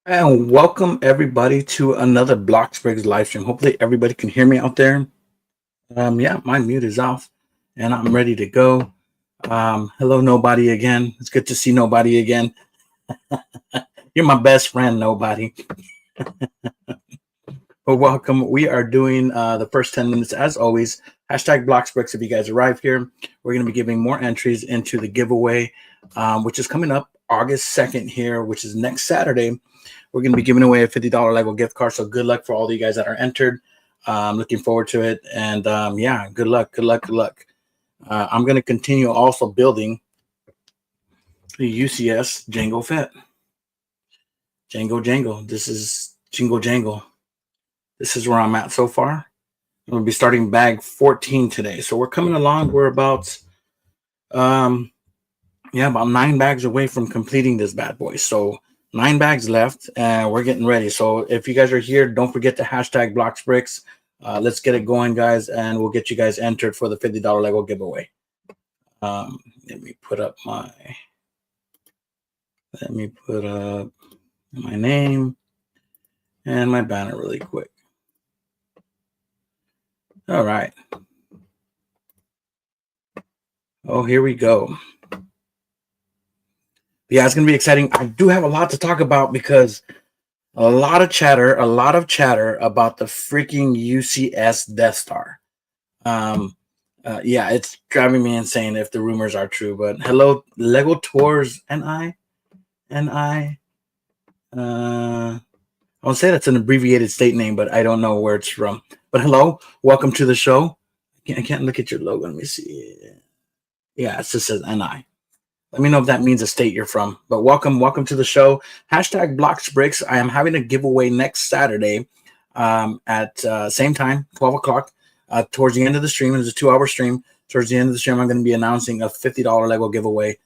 And welcome everybody to another BlocksBricks live stream. Hopefully everybody can hear me out there. Yeah, my mute is off and I'm ready to go. Hello, nobody again. It's good to see nobody again. You're my best friend, nobody. But welcome. We are doing the first 10 minutes as always. Hashtag BlocksBricks if you guys arrive here. We're going to be giving more entries into the giveaway, which is coming up August 2nd here, which is next Saturday. We're going to be giving away a $50 Lego gift card. So good luck for all of you guys that are entered. Looking forward to it. And yeah, good luck, good luck, good luck. I'm going to continue also building the UCS Jango Fett. Jango. This is Jingle Jangle. This is where I'm at so far. I'm going to be starting bag 14 today. So we're coming along. We're about, about 9 bags away from completing this bad boy. So 9 bags left and we're getting ready. So if you guys are here, don't forget to hashtag BlocksBricks. Let's get it going, guys, and we'll get you guys entered for the $50 Lego giveaway. Let me put up my name and my banner really quick. All right. Oh, here we go. Yeah, it's going to be exciting. I do have a lot to talk about because a lot of chatter about the freaking UCS Death Star. Yeah, it's driving me insane if the rumors are true. But hello, Lego Tours I won't say that's an abbreviated state name, but I don't know where it's from. But hello, welcome to the show. I can't look at your logo. Let me see. Yeah, it just says NI. Let me know if that means a state you're from. But welcome to the show. Hashtag BlocksBricks. I am having a giveaway next Saturday at same time, 12 o'clock. Towards the end of the stream, it's a 2-hour stream. Towards the end of the stream, I'm going to be announcing a $50 Lego giveaway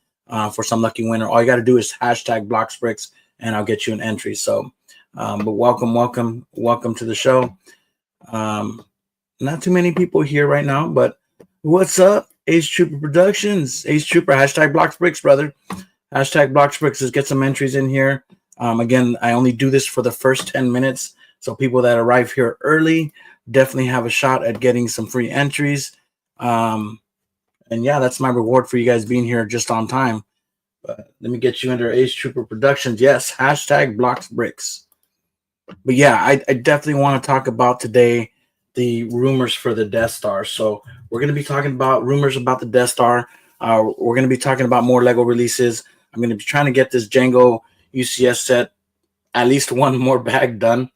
for some lucky winner. All you got to do is hashtag BlocksBricks, and I'll get you an entry. So, but welcome to the show. Not too many people here right now, but what's up? Ace Trooper Productions, Ace Trooper, hashtag BlocksBricks, brother. Hashtag BlocksBricks. Let's get some entries in here. Again, I only do this for the first 10 minutes. So people that arrive here early definitely have a shot at getting some free entries. And yeah, that's my reward for you guys being here just on time. But let me get you under Ace Trooper Productions. Yes, hashtag BlocksBricks. But yeah, I definitely want to talk about today the rumors for the Death Star. So we're going to be talking about rumors about the Death Star. We're going to be talking about more Lego releases. I'm going to be trying to get this Jango UCS set, at least one more bag done.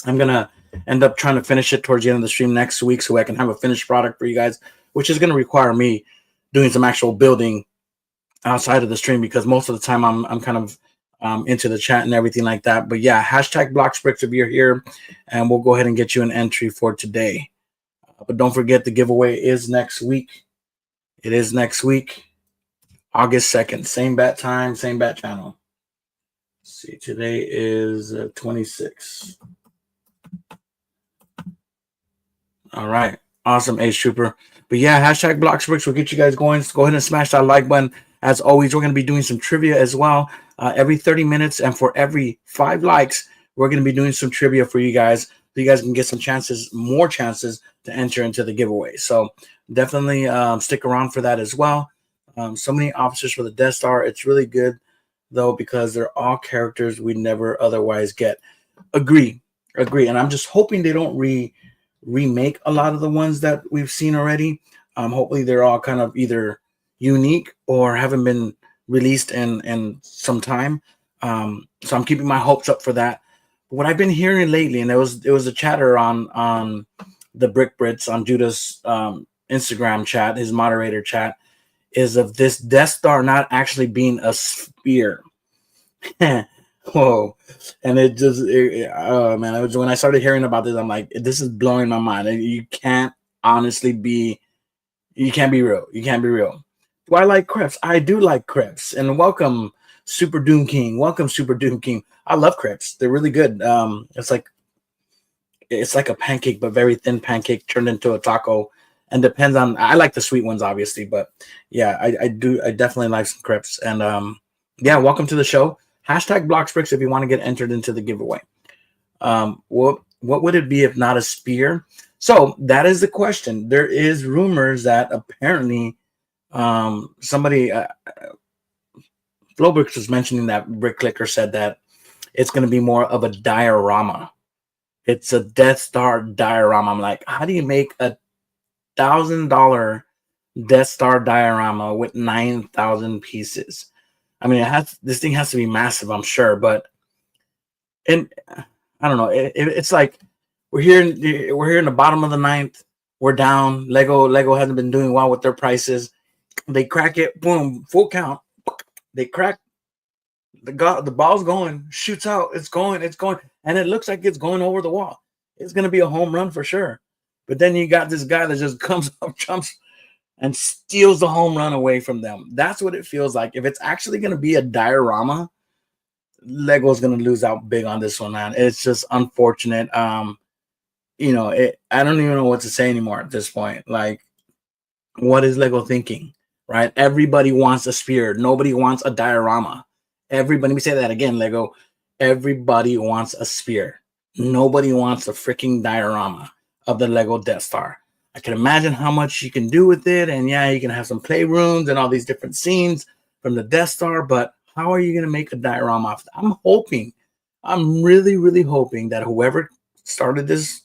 I'm going to end up trying to finish it towards the end of the stream next week so I can have a finished product for you guys, which is going to require me doing some actual building outside of the stream because most of the time I'm kind of into the chat and everything like that. But yeah, hashtag BlocksBricks if you're here, and we'll go ahead and get you an entry for today. But don't forget the giveaway is next week. It is next week, August 2nd. Same bat time, same bat channel. Let's see, today is 26. All right. Awesome, Ace Trooper. But yeah, hashtag BlocksBricks will get you guys going. So go ahead and smash that like button. As always, we're going to be doing some trivia as well every 30 minutes. And for every 5 likes, we're going to be doing some trivia for you guys. So you guys can get some chances, more chances to enter into the giveaway. So definitely stick around for that as well. So many officers for the Death Star. It's really good, though, because they're all characters we never otherwise get. Agree. And I'm just hoping they don't remake a lot of the ones that we've seen already. Hopefully they're all kind of either unique or haven't been released in some time. So I'm keeping my hopes up for that. But what I've been hearing lately, and it was a chatter on the Brick Brits on Judah's Instagram chat, his moderator chat, is of this Death Star not actually being a sphere. Whoa. And man, it was when I started hearing about this, I'm like, this is blowing my mind. You can't honestly be, you can't be real. You can't be real. Do I like crepes? I do like crepes. And welcome, Super Doom King. Welcome, Super Doom King. I love crepes. They're really good. It's like a pancake, but very thin pancake turned into a taco. And depends on, I like the sweet ones, obviously, but yeah, I definitely like some crepes. And yeah, welcome to the show. Hashtag BlocksBricks if you want to get entered into the giveaway. What would it be if not a spear? So that is the question. There is rumors that apparently somebody, BlocksBricks was mentioning that Brick Clicker said that it's going to be more of a diorama. It's a Death Star diorama. I'm like, how do you make a $1,000 Death Star diorama with 9,000 pieces? I mean, this thing has to be massive, I'm sure, but I don't know. It's like we're here in the bottom of the ninth. We're down. Lego hasn't been doing well with their prices. They crack it, boom, full count. They crack the ball's going, shoots out, it's going, and it looks like it's going over the wall. It's gonna be a home run for sure. But then you got this guy that just comes up, jumps, and steals the home run away from them. That's what it feels like. If it's actually gonna be a diorama, Lego's gonna lose out big on this one, man. It's just unfortunate. I don't even know what to say anymore at this point. Like, what is Lego thinking? Right? Everybody wants a sphere. Nobody wants a diorama. Everybody, let me say that again, Lego. Everybody wants a sphere. Nobody wants a freaking diorama of the Lego Death Star. I can imagine how much you can do with it. And yeah, you can have some playrooms and all these different scenes from the Death Star. But how are you going to make a diorama of that? I'm really, really hoping that whoever started this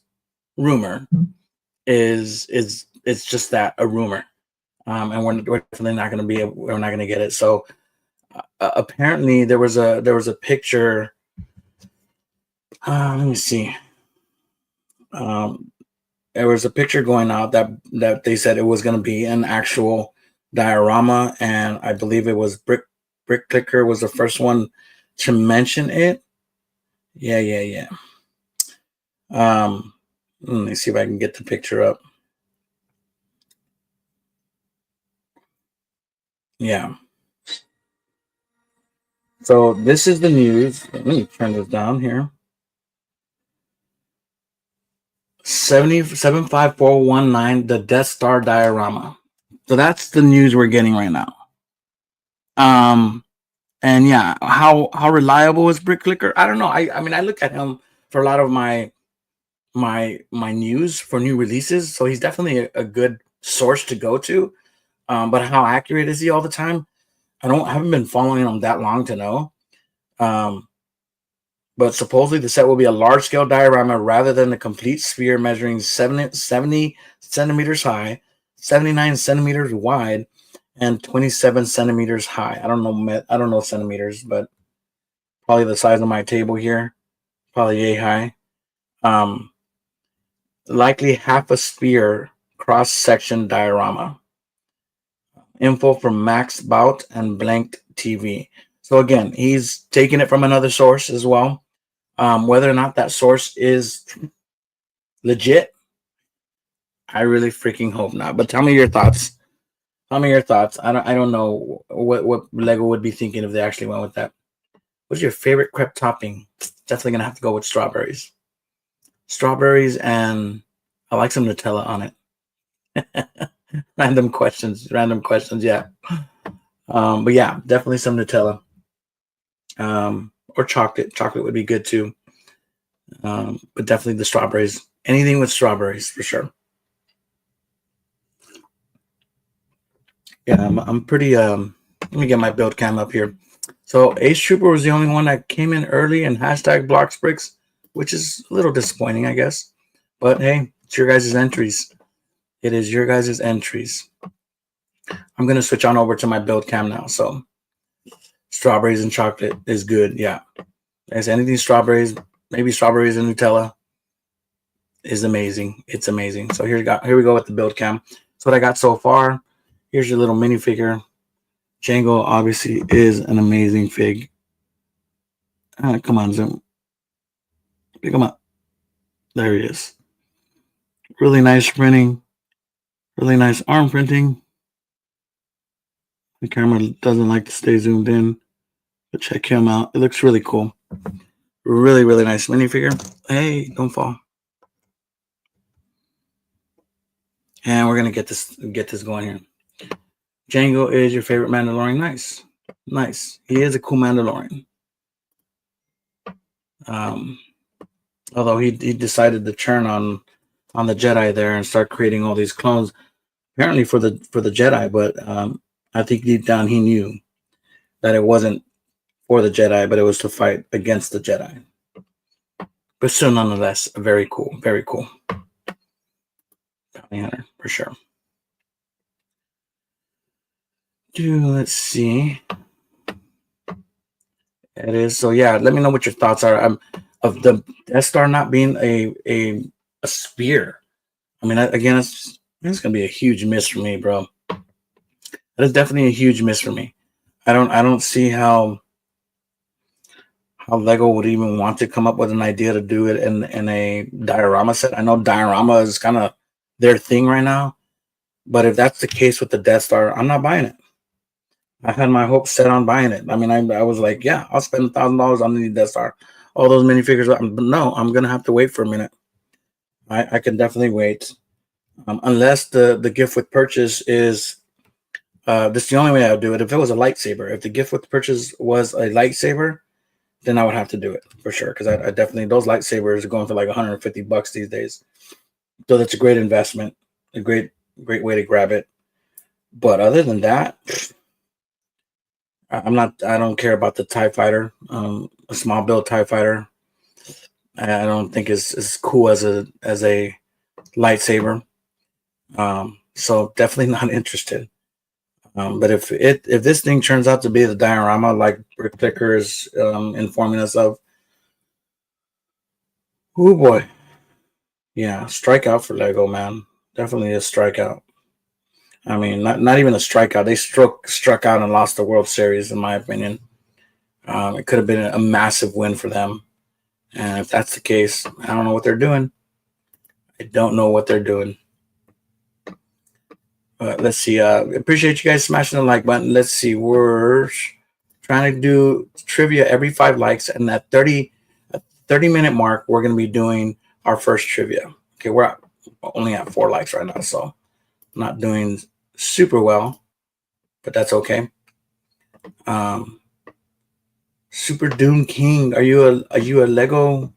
rumor is it's just that, a rumor. And we're definitely not going to we're not going to get it. So apparently there was a picture. Let me see. There was a picture going out that they said it was going to be an actual diorama, and I believe it was Brick Clicker was the first one to mention it. Yeah. Let me see if I can get the picture up. Yeah. So this is the news. Let me turn this down here. 75419, the Death Star diorama. So that's the news we're getting right now. And yeah, how reliable is Brick Clicker? I don't know. I mean, I look at him for a lot of my news for new releases, so he's definitely a good source to go to. But how accurate is he all the time? I haven't been following him that long to know. But supposedly the set will be a large-scale diorama rather than a complete sphere measuring 70 centimeters high, 79 centimeters wide, and 27 centimeters high. I don't know centimeters, but probably the size of my table here, probably yay high. Likely half a sphere cross-section diorama. Info from Max Bout and Blanked TV. So again, he's taking it from another source as well. Whether or not that source is legit, I really freaking hope not. But tell me your thoughts. I don't know what Lego would be thinking if they actually went with that. What's your favorite crepe topping? Definitely gonna have to go with strawberries. Strawberries, and I like some Nutella on it. Random questions. Yeah. But yeah, definitely some Nutella. Or chocolate. Chocolate would be good too. But definitely the strawberries. Anything with strawberries for sure. Yeah, I'm pretty. Let me get my build cam up here. So Ace Trooper was the only one that came in early and hashtag BlocksBricks, which is a little disappointing, I guess. But hey, it's your guys' entries. It is your guys' entries. I'm gonna switch on over to my build cam now. So strawberries and chocolate is good. Yeah. As anything strawberries, maybe strawberries and Nutella is amazing. It's amazing. So here we go with the build cam. So what I got so far. Here's your little minifigure. Jango obviously is an amazing fig. Come on, zoom. Pick him up. There he is. Really nice printing. Really nice arm printing. The camera doesn't like to stay zoomed in, but check him out. It looks really cool. Really, really nice minifigure. Hey, don't fall. And we're gonna get this going here. Jango is your favorite Mandalorian. Nice. He is a cool Mandalorian. Although he decided to turn on the Jedi there and start creating all these clones, apparently for the Jedi. But I think deep down he knew that it wasn't for the Jedi, but it was to fight against the Jedi. But still, nonetheless, very cool, very cool. Bounty hunter for sure. Let's see. It is so. Yeah, let me know what your thoughts are. Of the Death Star not being a spear. I mean, again, it's gonna be a huge miss for me, bro. That is definitely a huge miss for me. I don't see how Lego would even want to come up with an idea to do it in a diorama set. I know diorama is kind of their thing right now, but if that's the case with the Death Star, I'm not buying it. I had my hopes set on buying it. I mean, I was like, yeah, I'll spend $1,000 on the Death Star. All those minifigures, but no, I'm gonna have to wait for a minute. I can definitely wait, unless the gift with purchase is. This is the only way I would do it. If it was a lightsaber, if the gift with purchase was a lightsaber, then I would have to do it for sure. Because I definitely, those lightsabers are going for like $150 these days. So that's a great investment, a great way to grab it. But other than that, I don't care about the TIE fighter, a small build TIE fighter. I don't think is as cool as a lightsaber. So definitely not interested. But if this thing turns out to be the diorama like Brick Clicker is informing us of, oh boy, yeah, strikeout for Lego, man. Definitely a strikeout. I mean, not even a strikeout. They struck out and lost the World Series, in my opinion. It could have been a massive win for them. And if that's the case, I don't know what they're doing. I don't know what they're doing. Let's see. Appreciate you guys smashing the like button. Let's see. We're trying to do trivia every 5 likes. And that 30-minute mark, we're going to be doing our first trivia. Okay, we're only at 4 likes right now, so not doing super well, but that's okay. Super Doom King, are you a Lego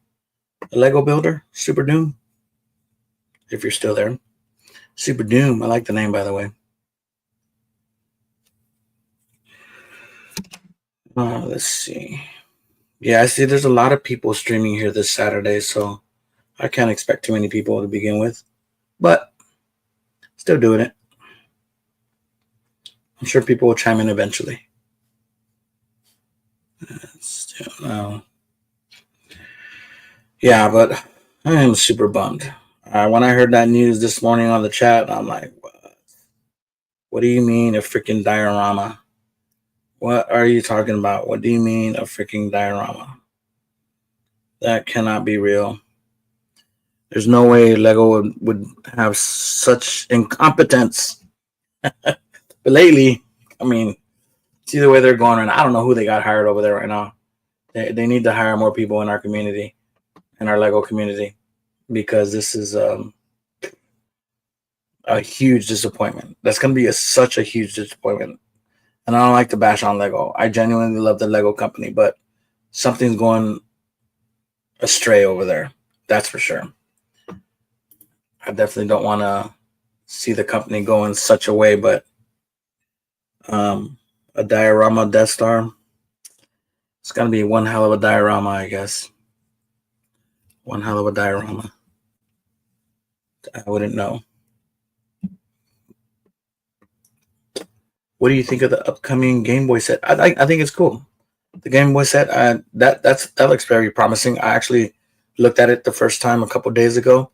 builder? Super Doom, if you're still there. Super Doom, I like the name, by the way. Let's see. Yeah, I see there's a lot of people streaming here this Saturday, so I can't expect too many people to begin with, but still doing it. I'm sure people will chime in eventually. Yeah, but I am super bummed. When I heard that news this morning on the chat, I'm like, what do you mean a freaking diorama? What are you talking about? What do you mean a freaking diorama? That cannot be real. There's no way Lego would have such incompetence. But lately, I mean, see the way they're going right now. I don't know who they got hired over there right now. They need to hire more people in our community, in our Lego community, because this is a huge disappointment. That's going to be such a huge disappointment. And I don't like to bash on Lego. I genuinely love the Lego company, but something's going astray over there. That's for sure. I definitely don't want to see the company go in such a way, but a diorama Death Star, it's going to be one hell of a diorama, I guess. One hell of a diorama. I wouldn't know. What do you think of the upcoming Game Boy set? I think it's cool. The Game Boy set, that looks very promising. I actually looked at it the first time a couple days ago,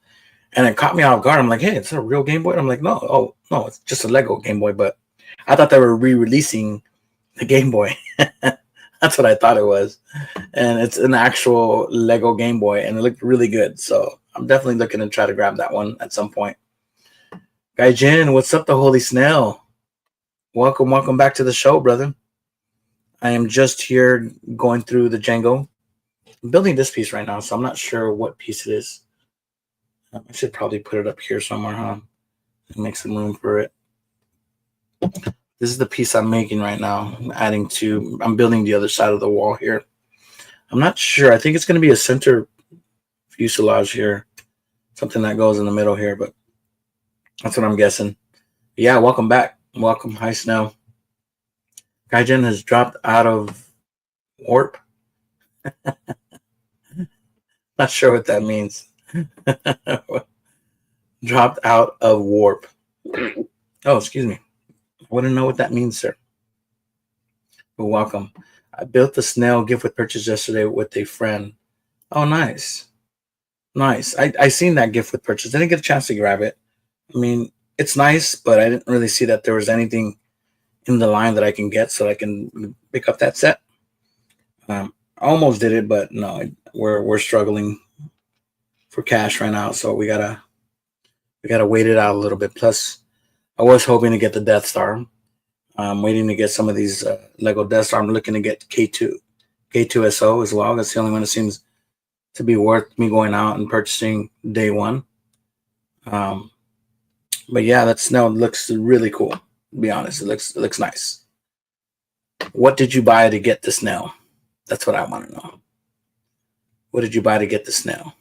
and it caught me off guard. I'm like, hey, it's a real Game Boy. I'm like, no, it's just a Lego Game Boy. But I thought they were re-releasing the Game Boy. That's what I thought it was, and it's an actual Lego Game Boy, and it looked really good. So I'm definitely looking to try to grab that one at some point. Gaijin, what's up, the Holy Snail? Welcome back to the show, brother. I am just here going through the Jango. I'm building this piece right now, so I'm not sure what piece it is. I should probably put it up here somewhere, huh? And make some room for it. This is the piece I'm making right now. I'm building the other side of the wall here. I'm not sure. I think it's going to be a center fuselage here, something that goes in the middle here, but that's what I'm guessing. Yeah, welcome back. Welcome. Hi, Snow. Gaijin has dropped out of warp. Not sure what that means. Dropped out of warp. Oh, excuse me. I wouldn't know what that means, sir. But welcome. I built the snail gift with purchase yesterday with a friend. Oh, nice. Nice. I seen that gift with purchase. Didn't get a chance to grab it. I mean, it's nice, but I didn't really see that there was anything in the line that I can get so I can pick up that set. I almost did it, but no, we're struggling for cash right now, so we gotta wait it out a little bit. Plus, I was hoping to get the Death Star. I'm waiting to get some of these Lego Death Star. I'm looking to get K2SO as well. That's the only one that seems to be worth me going out and purchasing day one. But yeah, that snail looks really cool. To be honest, it looks nice. What did you buy to get the snail? That's what I want to know. What did you buy to get the snail?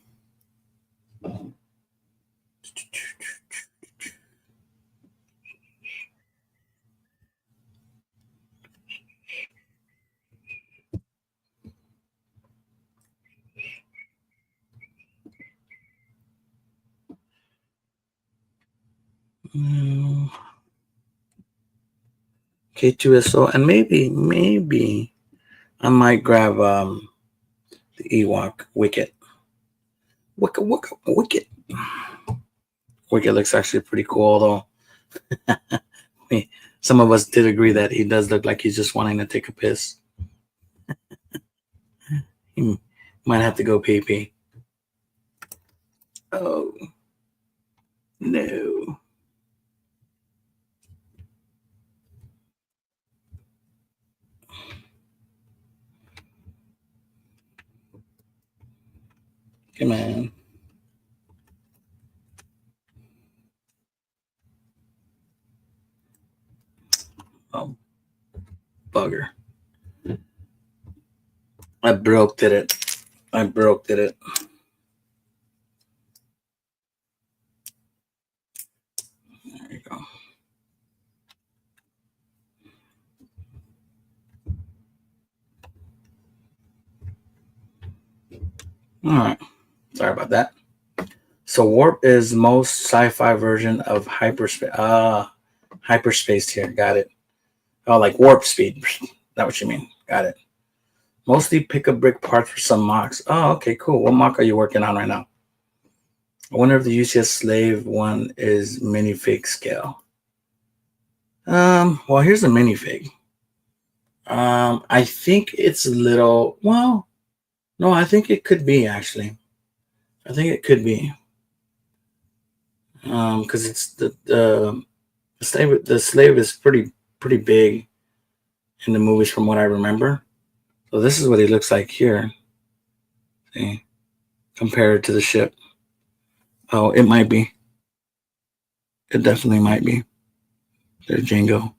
K2SO, and maybe I might grab the Ewok Wicket. Wicket. Wicket looks actually pretty cool, though. Some of us did agree that he does look like he's just wanting to take a piss. He might have to go pee. Oh, no. Come on. Oh, bugger. I broke it. There you go. All right. Sorry about that. So warp is most sci-fi version of hyperspace. Hyperspace here. Got it. Oh, like warp speed. That what you mean? Got it. Mostly pick up brick parts for some mocks. Oh, okay, cool. What mock are you working on right now? I wonder if the UCS slave one is minifig scale. Well, here's a minifig. I think it's a little. Well, no, I think it could be actually. I think it could be. Because it's the slave is pretty big in the movies from what I remember. So this is what he looks like here. See, compared to the ship. Oh, it might be. It definitely might be. There's Jango.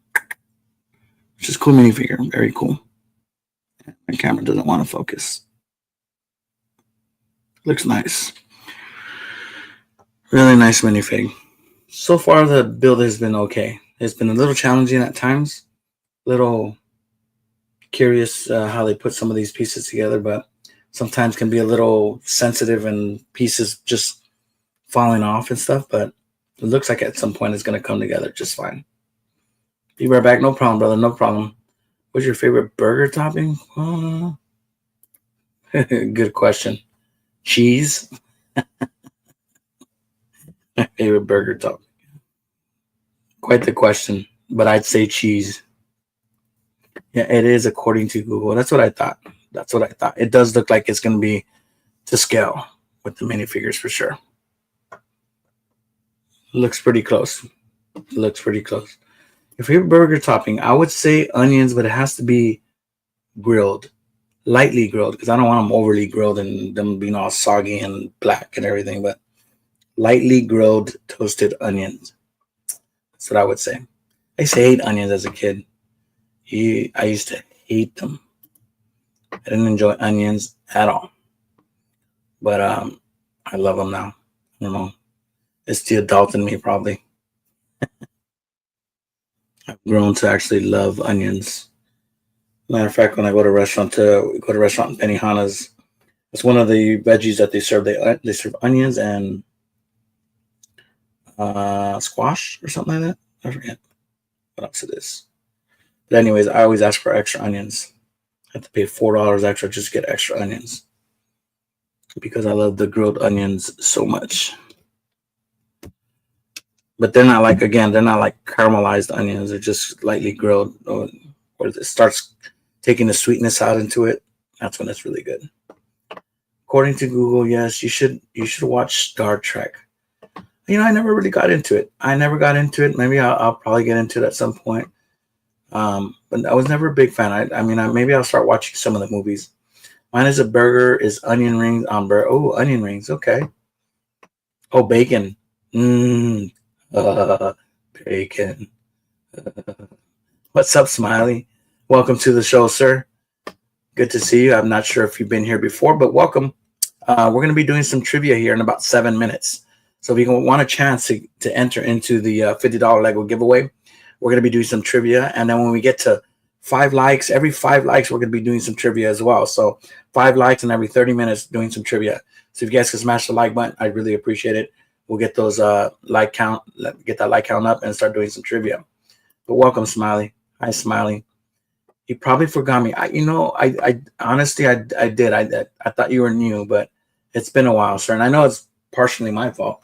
Which is cool minifigure. Very cool. My camera doesn't want to focus. Looks nice. Really nice minifig. So far, the build has been okay. It's been a little challenging at times. Little curious how they put some of these pieces together, but sometimes can be a little sensitive and pieces just falling off and stuff. But it looks like at some point it's going to come together just fine. Be right back. No problem, brother. No problem. What's your favorite burger topping? Good question. Cheese. My favorite burger topping. Quite the question, but I'd say cheese. Yeah, it is according to Google. That's what I thought. It does look like it's going to be to scale with the minifigures for sure. Looks pretty close. Your favorite burger topping? I would say onions, but it has to be grilled, lightly grilled, because I don't want them overly grilled and them being all soggy and black and everything, but lightly grilled toasted onions. That's what I would say. I used to hate onions as a kid. I used to hate them. I didn't enjoy onions at all. But I love them now. I don't know. It's the adult in me, probably. I've grown to actually love onions. Matter of fact, when I go to a restaurant in Benihana's, it's one of the veggies that they serve. They serve onions and squash or something like that. I forget what else it is. But anyways, I always ask for extra onions. I have to pay $4 extra just to get extra onions because I love the grilled onions so much. But they're not like caramelized onions. They're just lightly grilled, or it starts taking the sweetness out into it. That's when it's really good. According to Google, yes, you should watch Star Trek. I never really got into it. Maybe I'll probably get into it at some point. But I was never a big fan. Maybe I'll start watching some of the movies. Mine is a burger, is onion rings on burger. Oh, onion rings. Okay. Oh, bacon. Bacon. What's up, Smiley? Welcome to the show, sir. Good to see you. I'm not sure if you've been here before, but welcome. We're going to be doing some trivia here in about 7 minutes. So if you want a chance to enter into the $50 Lego giveaway, we're going to be doing some trivia. And then when we get to 5 likes, every 5 likes, we're going to be doing some trivia as well. So 5 likes and every 30 minutes doing some trivia. So if you guys can smash the like button, I'd really appreciate it. We'll get those get that like count up and start doing some trivia. But welcome, Smiley. Hi, Smiley. You probably forgot me. I honestly did. I thought you were new, but it's been a while, sir. And I know it's partially my fault.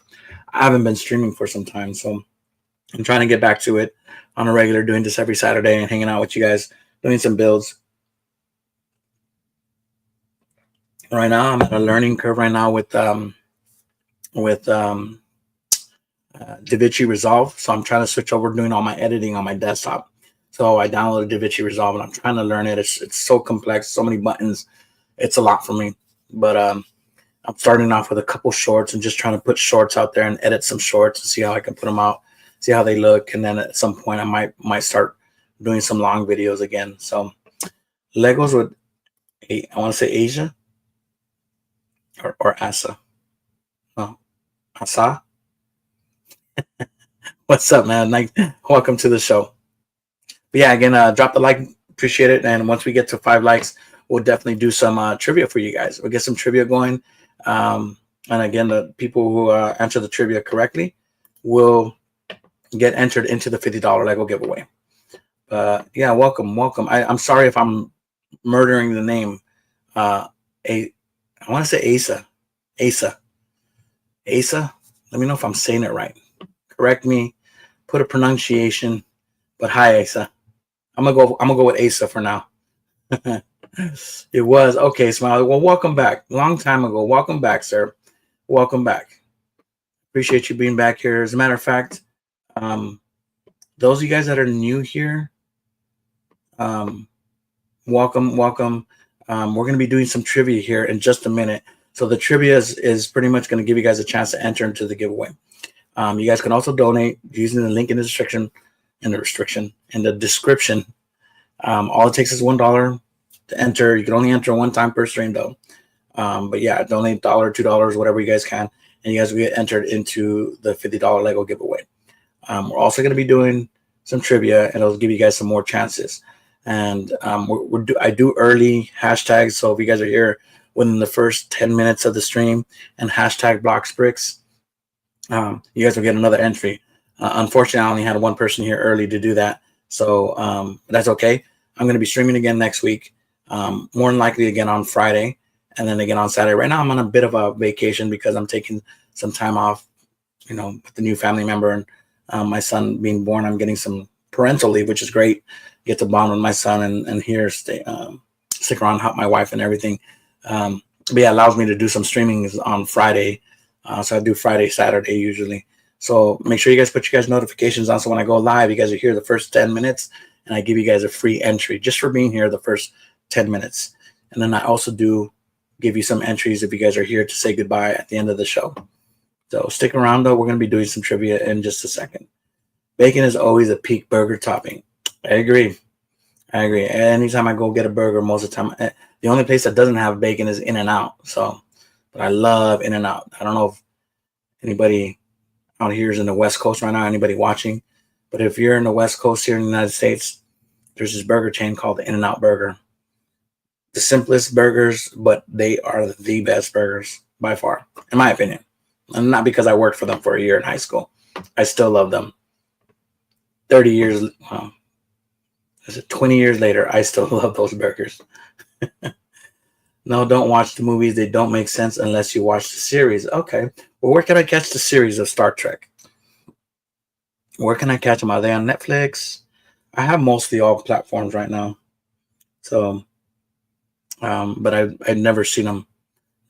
I haven't been streaming for some time, so I'm trying to get back to it on a regular, doing this every Saturday and hanging out with you guys, doing some builds. Right now, I'm at a learning curve right now with DaVinci Resolve. So I'm trying to switch over doing all my editing on my desktop. So I downloaded DaVinci Resolve and I'm trying to learn it. It's so complex, so many buttons. It's a lot for me. But I'm starting off with a couple shorts and just trying to put shorts out there and edit some shorts and see how I can put them out, see how they look. And then at some point I might start doing some long videos again. So Legos with, I want to say Asia or Asa. No, Asa. What's up, man? Welcome to the show. But yeah, again, drop the like, appreciate it. And once we get to 5 likes, we'll definitely do some trivia for you guys. We'll get some trivia going. And again, the people who answer the trivia correctly will get entered into the $50 Lego giveaway. Yeah, welcome. I'm sorry if I'm murdering the name. I want to say Asa. Let me know if I'm saying it right. Correct me. Put a pronunciation. But hi, Asa. I'm gonna go with Asa for now. It was okay, Smiley. Well, welcome back. Long time ago. Welcome back, sir. Welcome back. Appreciate you being back here. As a matter of fact, those of you guys that are new here, welcome. We're gonna be doing some trivia here in just a minute. So the trivia is pretty much gonna give you guys a chance to enter into the giveaway. You guys can also donate using the link in the description. All it takes is $1 to enter. You can only enter one time per stream though. But yeah, donate $1, $2, whatever you guys can, and you guys will get entered into the $50 Lego giveaway. We're also going to be doing some trivia, and it'll give you guys some more chances. And I do early hashtags, so if you guys are here within the first 10 minutes of the stream and hashtag BlocksBricks, you guys will get another entry. Unfortunately, I only had one person here early to do that, so that's okay. I'm going to be streaming again next week, more than likely again on Friday, and then again on Saturday. Right now, I'm on a bit of a vacation because I'm taking some time off, with the new family member and my son being born. I'm getting some parental leave, which is great. Get to bond with my son and here stick around, help my wife and everything. But yeah, it allows me to do some streaming on Friday, so I do Friday, Saturday usually. So make sure you guys put your guys' notifications on, so when I go live, you guys are here the first 10 minutes, and I give you guys a free entry just for being here the first 10 minutes. And then I also do give you some entries if you guys are here to say goodbye at the end of the show. So stick around, though. We're going to be doing some trivia in just a second. Bacon is always a peak burger topping. I agree. Anytime I go get a burger, most of the time, The only place that doesn't have bacon is In-N-Out. So, but I love In-N-Out. I don't know if anybody out here is in the West Coast right now, anybody watching, but if you're in the West Coast here in the United States, there's this burger chain called the In-N-Out Burger. The simplest burgers, but they are the best burgers by far, in my opinion. And not because I worked for them for a year in high school. I still love them. 30 years, is it 20 years later, I still love those burgers. No, don't watch the movies. They don't make sense unless you watch the series. Okay. Well, where can I catch the series of Star Trek? Where can I catch them? Are they on Netflix? I have mostly all platforms right now. So, but I've never seen them.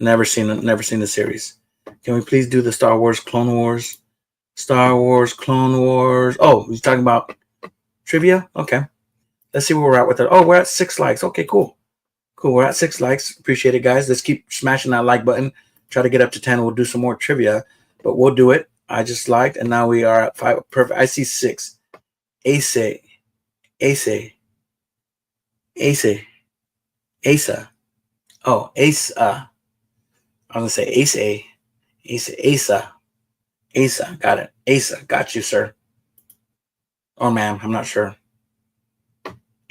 Never seen the series. Can we please do the Star Wars Clone Wars? Star Wars Clone Wars. Oh, you're talking about trivia? Okay. Let's see where we're at with it. Oh, we're at 6 likes. Okay, cool. Cool. We're at 6 likes. Appreciate it, guys. Let's keep smashing that like button. Try to get up to 10. We'll do some more trivia, but we'll do it. I just liked, and now we are at 5. Perfect. I see 6. Ace. Asa. Oh, Asa. I'm going to say Asa. Got it. Asa. Got you, sir. Or ma'am. I'm not sure.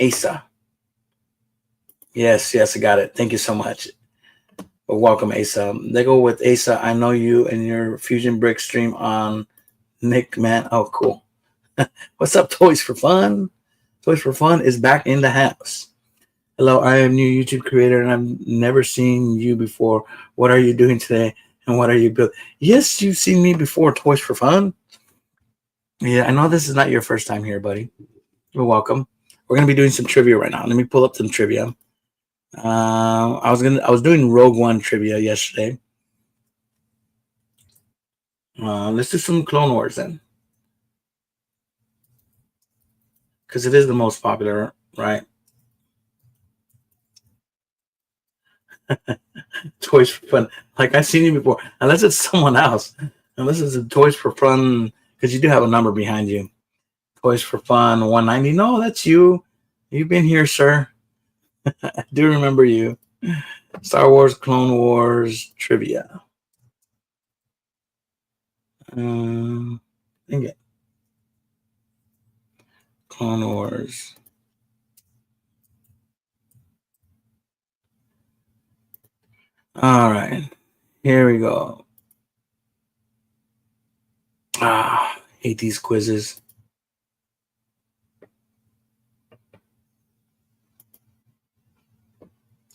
Asa. Yes, I got it. Thank you so much. But welcome, Asa. They go with Asa. I know you and your Fusion Brick stream on Nick, man. Oh, cool. What's up, Toys for Fun? Toys for Fun is back in the house. Hello, I am a new YouTube creator, and I've never seen you before. What are you doing today, and what are you building? Yes, you've seen me before, Toys for Fun. Yeah, I know this is not your first time here, buddy. You're welcome. We're going to be doing some trivia right now. Let me pull up some trivia. I was doing Rogue One trivia yesterday. Let's do some Clone Wars then, because it is the most popular, right? Toys for Fun. Like, I've seen you before, unless it's someone else. Unless it's a Toys for Fun, because you do have a number behind you. Toys for Fun 190. No, that's you. You've been here, sir. I do remember you. Star Wars, Clone Wars, trivia. Dang it. Clone Wars. All right. Here we go. Hate these quizzes.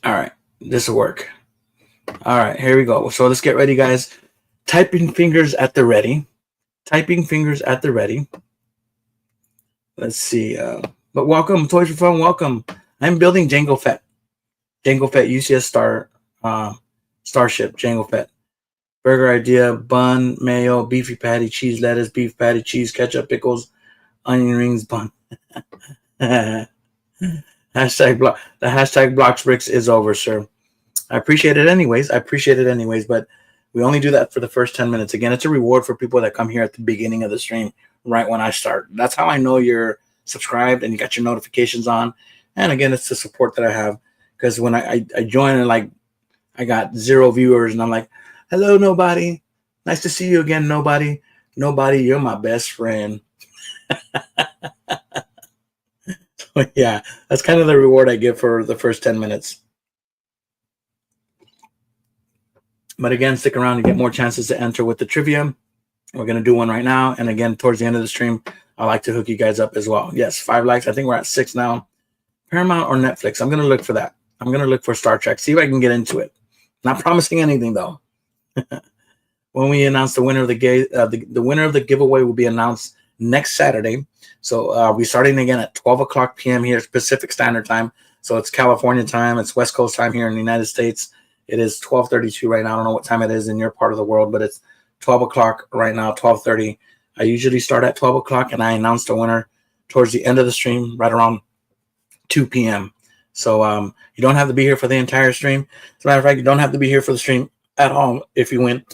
All right. This will work. All right. Here we go. So let's get ready, guys. Typing fingers at the ready. Typing fingers at the ready. Let's see. But welcome, Toys for Fun. Welcome. I'm building Jango Fett. Jango Fett, UCS Starship, Jango Fett. Burger idea, bun, mayo, beefy patty, cheese, lettuce, beef patty, cheese, ketchup, pickles, onion rings, bun. The hashtag BlocksBricks is over, sir. I appreciate it anyways. But we only do that for the first 10 minutes. Again, it's a reward for people that come here at the beginning of the stream, right when I start. That's how I know you're subscribed and you got your notifications on. And again, it's the support that I have, because when I join and like I got 0 viewers and I'm like, hello, nobody. Nice to see you again, nobody. Nobody, you're my best friend. Yeah, that's kind of the reward I give for the first 10 minutes. But again, stick around to get more chances to enter with the trivia. We're going to do one right now. And again, towards the end of the stream, I like to hook you guys up as well. Yes, 5 likes. I think we're at 6 now. Paramount or Netflix? I'm going to look for that. I'm going to look for Star Trek. See if I can get into it. Not promising anything, though. When we announce the winner of the winner of the giveaway will be announced next Saturday. So we're starting again at 12 o'clock p.m. here, Pacific Standard Time. So it's California time. It's West Coast time here in the United States. It is 12:32 right now. I don't know what time it is in your part of the world, but it's 12 o'clock right now, 12:30. I usually start at 12 o'clock, and I announce the winner towards the end of the stream, right around 2 p.m. So you don't have to be here for the entire stream. As a matter of fact, you don't have to be here for the stream at all if you win.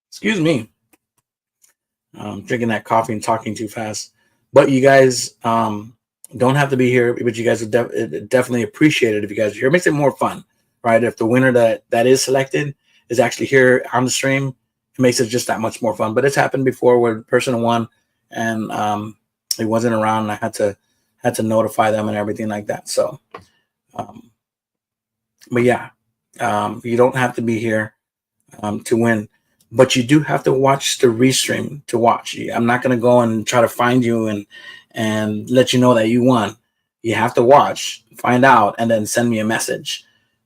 Excuse me. I'm drinking that coffee and talking too fast. But you guys don't have to be here, but you guys would definitely appreciate it if you guys are here. It makes it more fun. right? If the winner that is selected is actually here on the stream, it makes it just that much more fun. But it's happened before where the person won and it wasn't around, and I had to notify them and everything like that. So, but yeah, you don't have to be here to win, but you do have to watch the restream to watch. I'm not going to go and try to find you and let you know that you won. You have to watch, find out, and then send me a message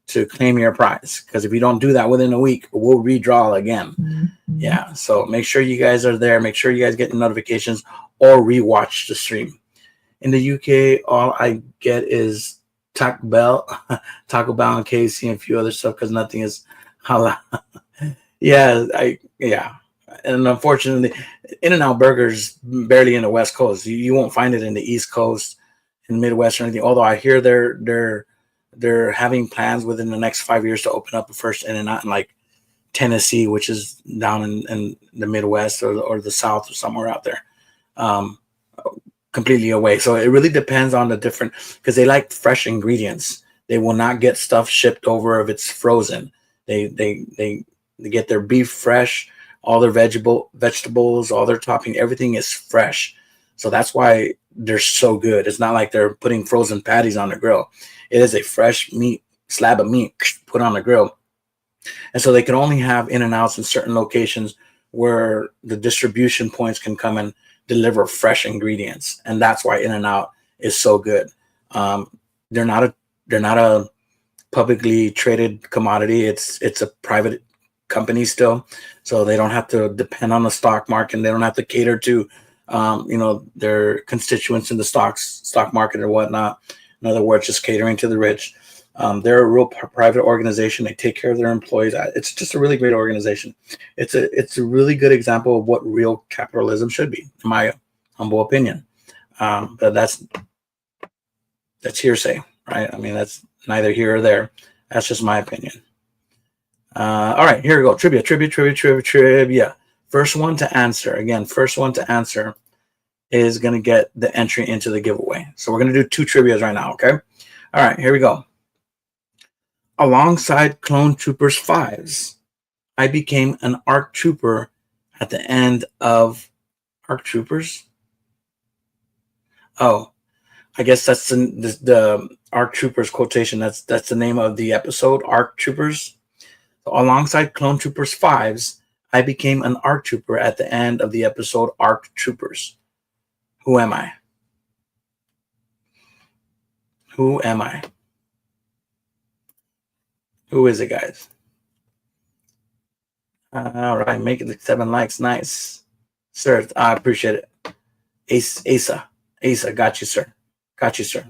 to claim your prize. Because if you don't do that within a week, we'll redraw again. Yeah, so make sure you guys are there. Make sure you guys get the notifications or rewatch the stream. In the UK, all I get is Taco Bell and KFC and a few other stuff because nothing is halal. Yeah, and unfortunately, In-N-Out Burgers barely in the West Coast. You won't find it in the East Coast, in the Midwest or anything. Although I hear they're having plans within the next 5 years to open up the first In-N-Out in like Tennessee, which is down in the Midwest or the South or somewhere out there, completely away. So it really depends on the different, because they like fresh ingredients. They will not get stuff shipped over if it's frozen. They get their beef fresh, all their vegetables, all their topping, everything is fresh. So that's why they're so good. It's not like they're putting frozen patties on the grill. It is a fresh meat, slab of meat put on the grill. And so they can only have In-N-Outs in certain locations where the distribution points can come and deliver fresh ingredients. And that's why In-N-Out is so good. They're not a publicly traded commodity. It's a private company still, so they don't have to depend on the stock market, and they don't have to cater to their constituents in the stock market or whatnot. In other words, just catering to the rich. They're a real private organization. They take care of their employees. It's just a really great organization. It's a really good example of what real capitalism should be, in my humble opinion. But that's hearsay, right? I mean, that's neither here or there. That's just my opinion. All right, here we go. Trivia. First one to answer. Again, first one to answer is going to get the entry into the giveaway. So we're going to do 2 trivias right now, okay? All right, here we go. Alongside Clone Troopers 5s, I became an ARC Trooper at the end of ARC Troopers. Oh, I guess that's the ARC Troopers quotation. That's the name of the episode, ARC Troopers. So alongside Clone Troopers 5s, I became an ARC Trooper at the end of the episode ARC Troopers. Who am I? Who am I? Who is it, guys? All right, make it 7 likes. Nice. Sir, I appreciate it. Asa, got you, sir. Got you, sir.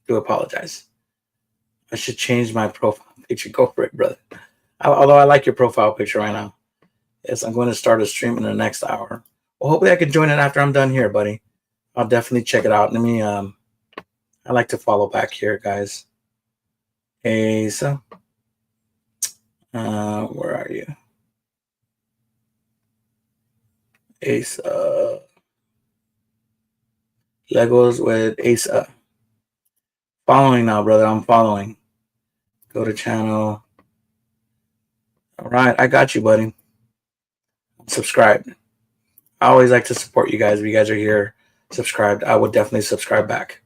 Do apologize. I should change my profile picture. Go for it, brother. Although I like your profile picture right now. Yes, I'm going to start a stream in the next hour. Well, hopefully I can join it after I'm done here, buddy. I'll definitely check it out. Let me, I like to follow back here, guys. Asa. Where are you? Asa. Legos with Asa. Following now, brother. I'm following. Go to channel. All right, I got you, buddy. Subscribe. I always like to support you guys. If you guys are here, subscribed, I would definitely subscribe back.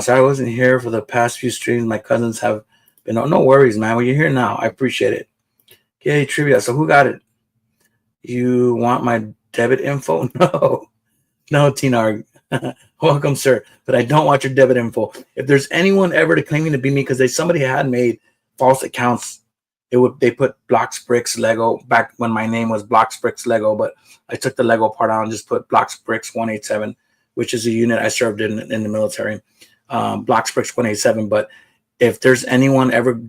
So I wasn't here for the past few streams. My cousins have been. No worries, man. Well, you're here now. I appreciate it. Yay, trivia. So who got it? You want my debit info? No, Tina. Welcome, sir. But I don't want your debit info. If there's anyone ever claiming to be me, because somebody had made false accounts, they put BlocksBricks Lego back when my name was BlocksBricks Lego, but I took the Lego part out and just put BlocksBricks 187, which is a unit I served in the military. BlocksBricks 187. But if there's anyone ever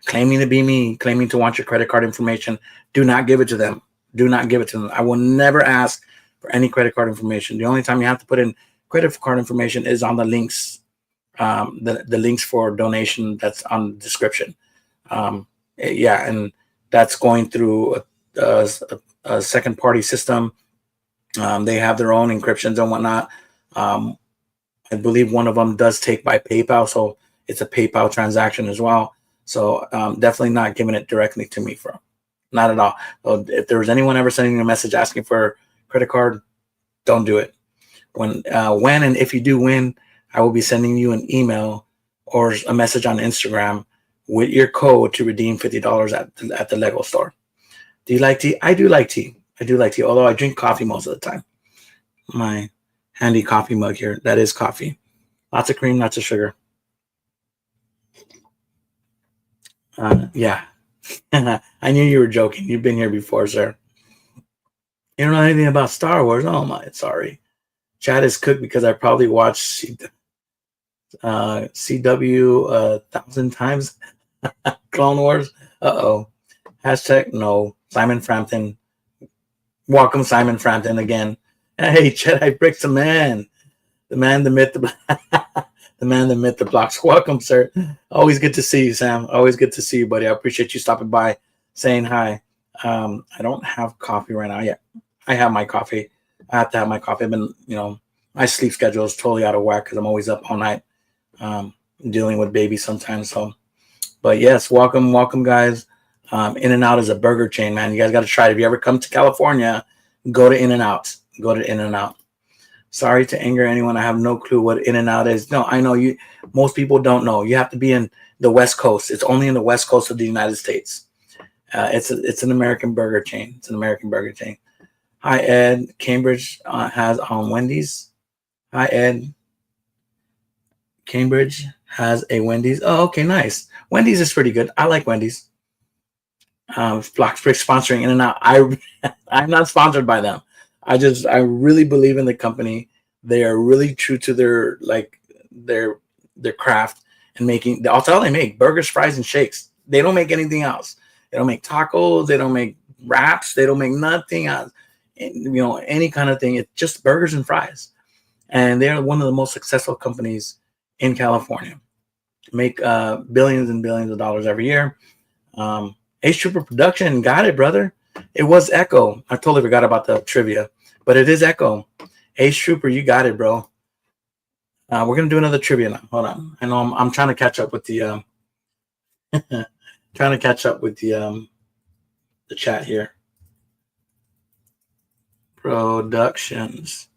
claiming to be me, claiming to want your credit card information, do not give it to them. Do not give it to them. I will never ask for any credit card information. The only time you have to put in credit card information is on the links, the links for donation that's on the description. Yeah, and that's going through a second party system. They have their own encryptions and whatnot. I believe one of them does take by PayPal, so it's a PayPal transaction as well. So definitely not giving it directly to me for, not at all. So if there was anyone ever sending you a message asking for a credit card, don't do it. When and if you do win, I will be sending you an email or a message on Instagram with your code to redeem $50 at the Lego store. Do you like tea? I do like tea. I do like tea, although I drink coffee most of the time. My handy coffee mug here. That is coffee. Lots of cream, lots of sugar. Yeah. I knew you were joking. You've been here before, sir. You don't know anything about Star Wars? Oh, my. Sorry. Chat is cooked because I probably watched CW 1,000 times. Clone Wars. Uh-oh. Hashtag no. Simon Frampton. Welcome, Simon Frampton, again. Hey, Jedi Bricks, the man. The man, the myth, the man, the myth, the blocks. Welcome, sir. Always good to see you, Sam. Always good to see you, buddy. I appreciate you stopping by, saying hi. I don't have coffee right now yet. I have my coffee. I have to have my coffee. I've been, my sleep schedule is totally out of whack because I'm always up all night dealing with babies sometimes. So, but yes, welcome, guys. In-N-Out is a burger chain, man. You guys got to try it. If you ever come to California, go to In-N-Out. Go to In-N-Out. Sorry to anger anyone. I have no clue what In-N-Out is. No, I know you. Most people don't know. You have to be in the West Coast. It's only in the West Coast of the United States. It's an American burger chain. It's an American burger chain. Hi, Ed. Cambridge has Wendy's. Hi, Ed. Cambridge has a Wendy's. Oh, okay, nice. Wendy's is pretty good. I like Wendy's. BlocksBricks sponsoring In-N-Out. I'm not sponsored by them. I really believe in the company. They are really true to their craft and making. That's all they make: burgers, fries, and shakes. They don't make anything else. They don't make tacos. They don't make wraps. They don't make nothing else. Any kind of thing. It's just burgers and fries. And they are one of the most successful companies in California. Make billions and billions of dollars every year. Ace Trooper Production, got it, brother. It was Echo. I totally forgot about the trivia, but it is Echo. Ace Trooper, you got it, bro. We're gonna do another trivia now. Hold on. I know I'm trying to catch up with the the chat here. Productions.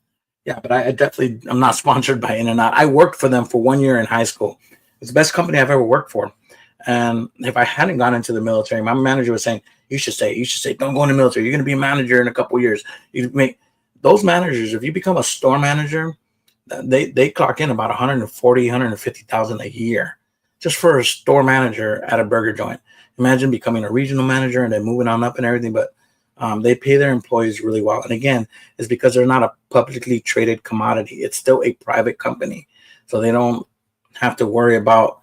Yeah, but I'm not sponsored by In-N-Out. I worked for them for 1 year in high school. It's the best company I've ever worked for. And if I hadn't gone into the military, my manager was saying, you should say, don't go in the military. You're going to be a manager in a couple of years. You make those managers, if you become a store manager, they clock in about 140, 150,000 a year just for a store manager at a burger joint. Imagine becoming a regional manager and then moving on up and everything. But they pay their employees really well. And again, it's because they're not a publicly traded commodity. It's still a private company. So they don't have to worry about,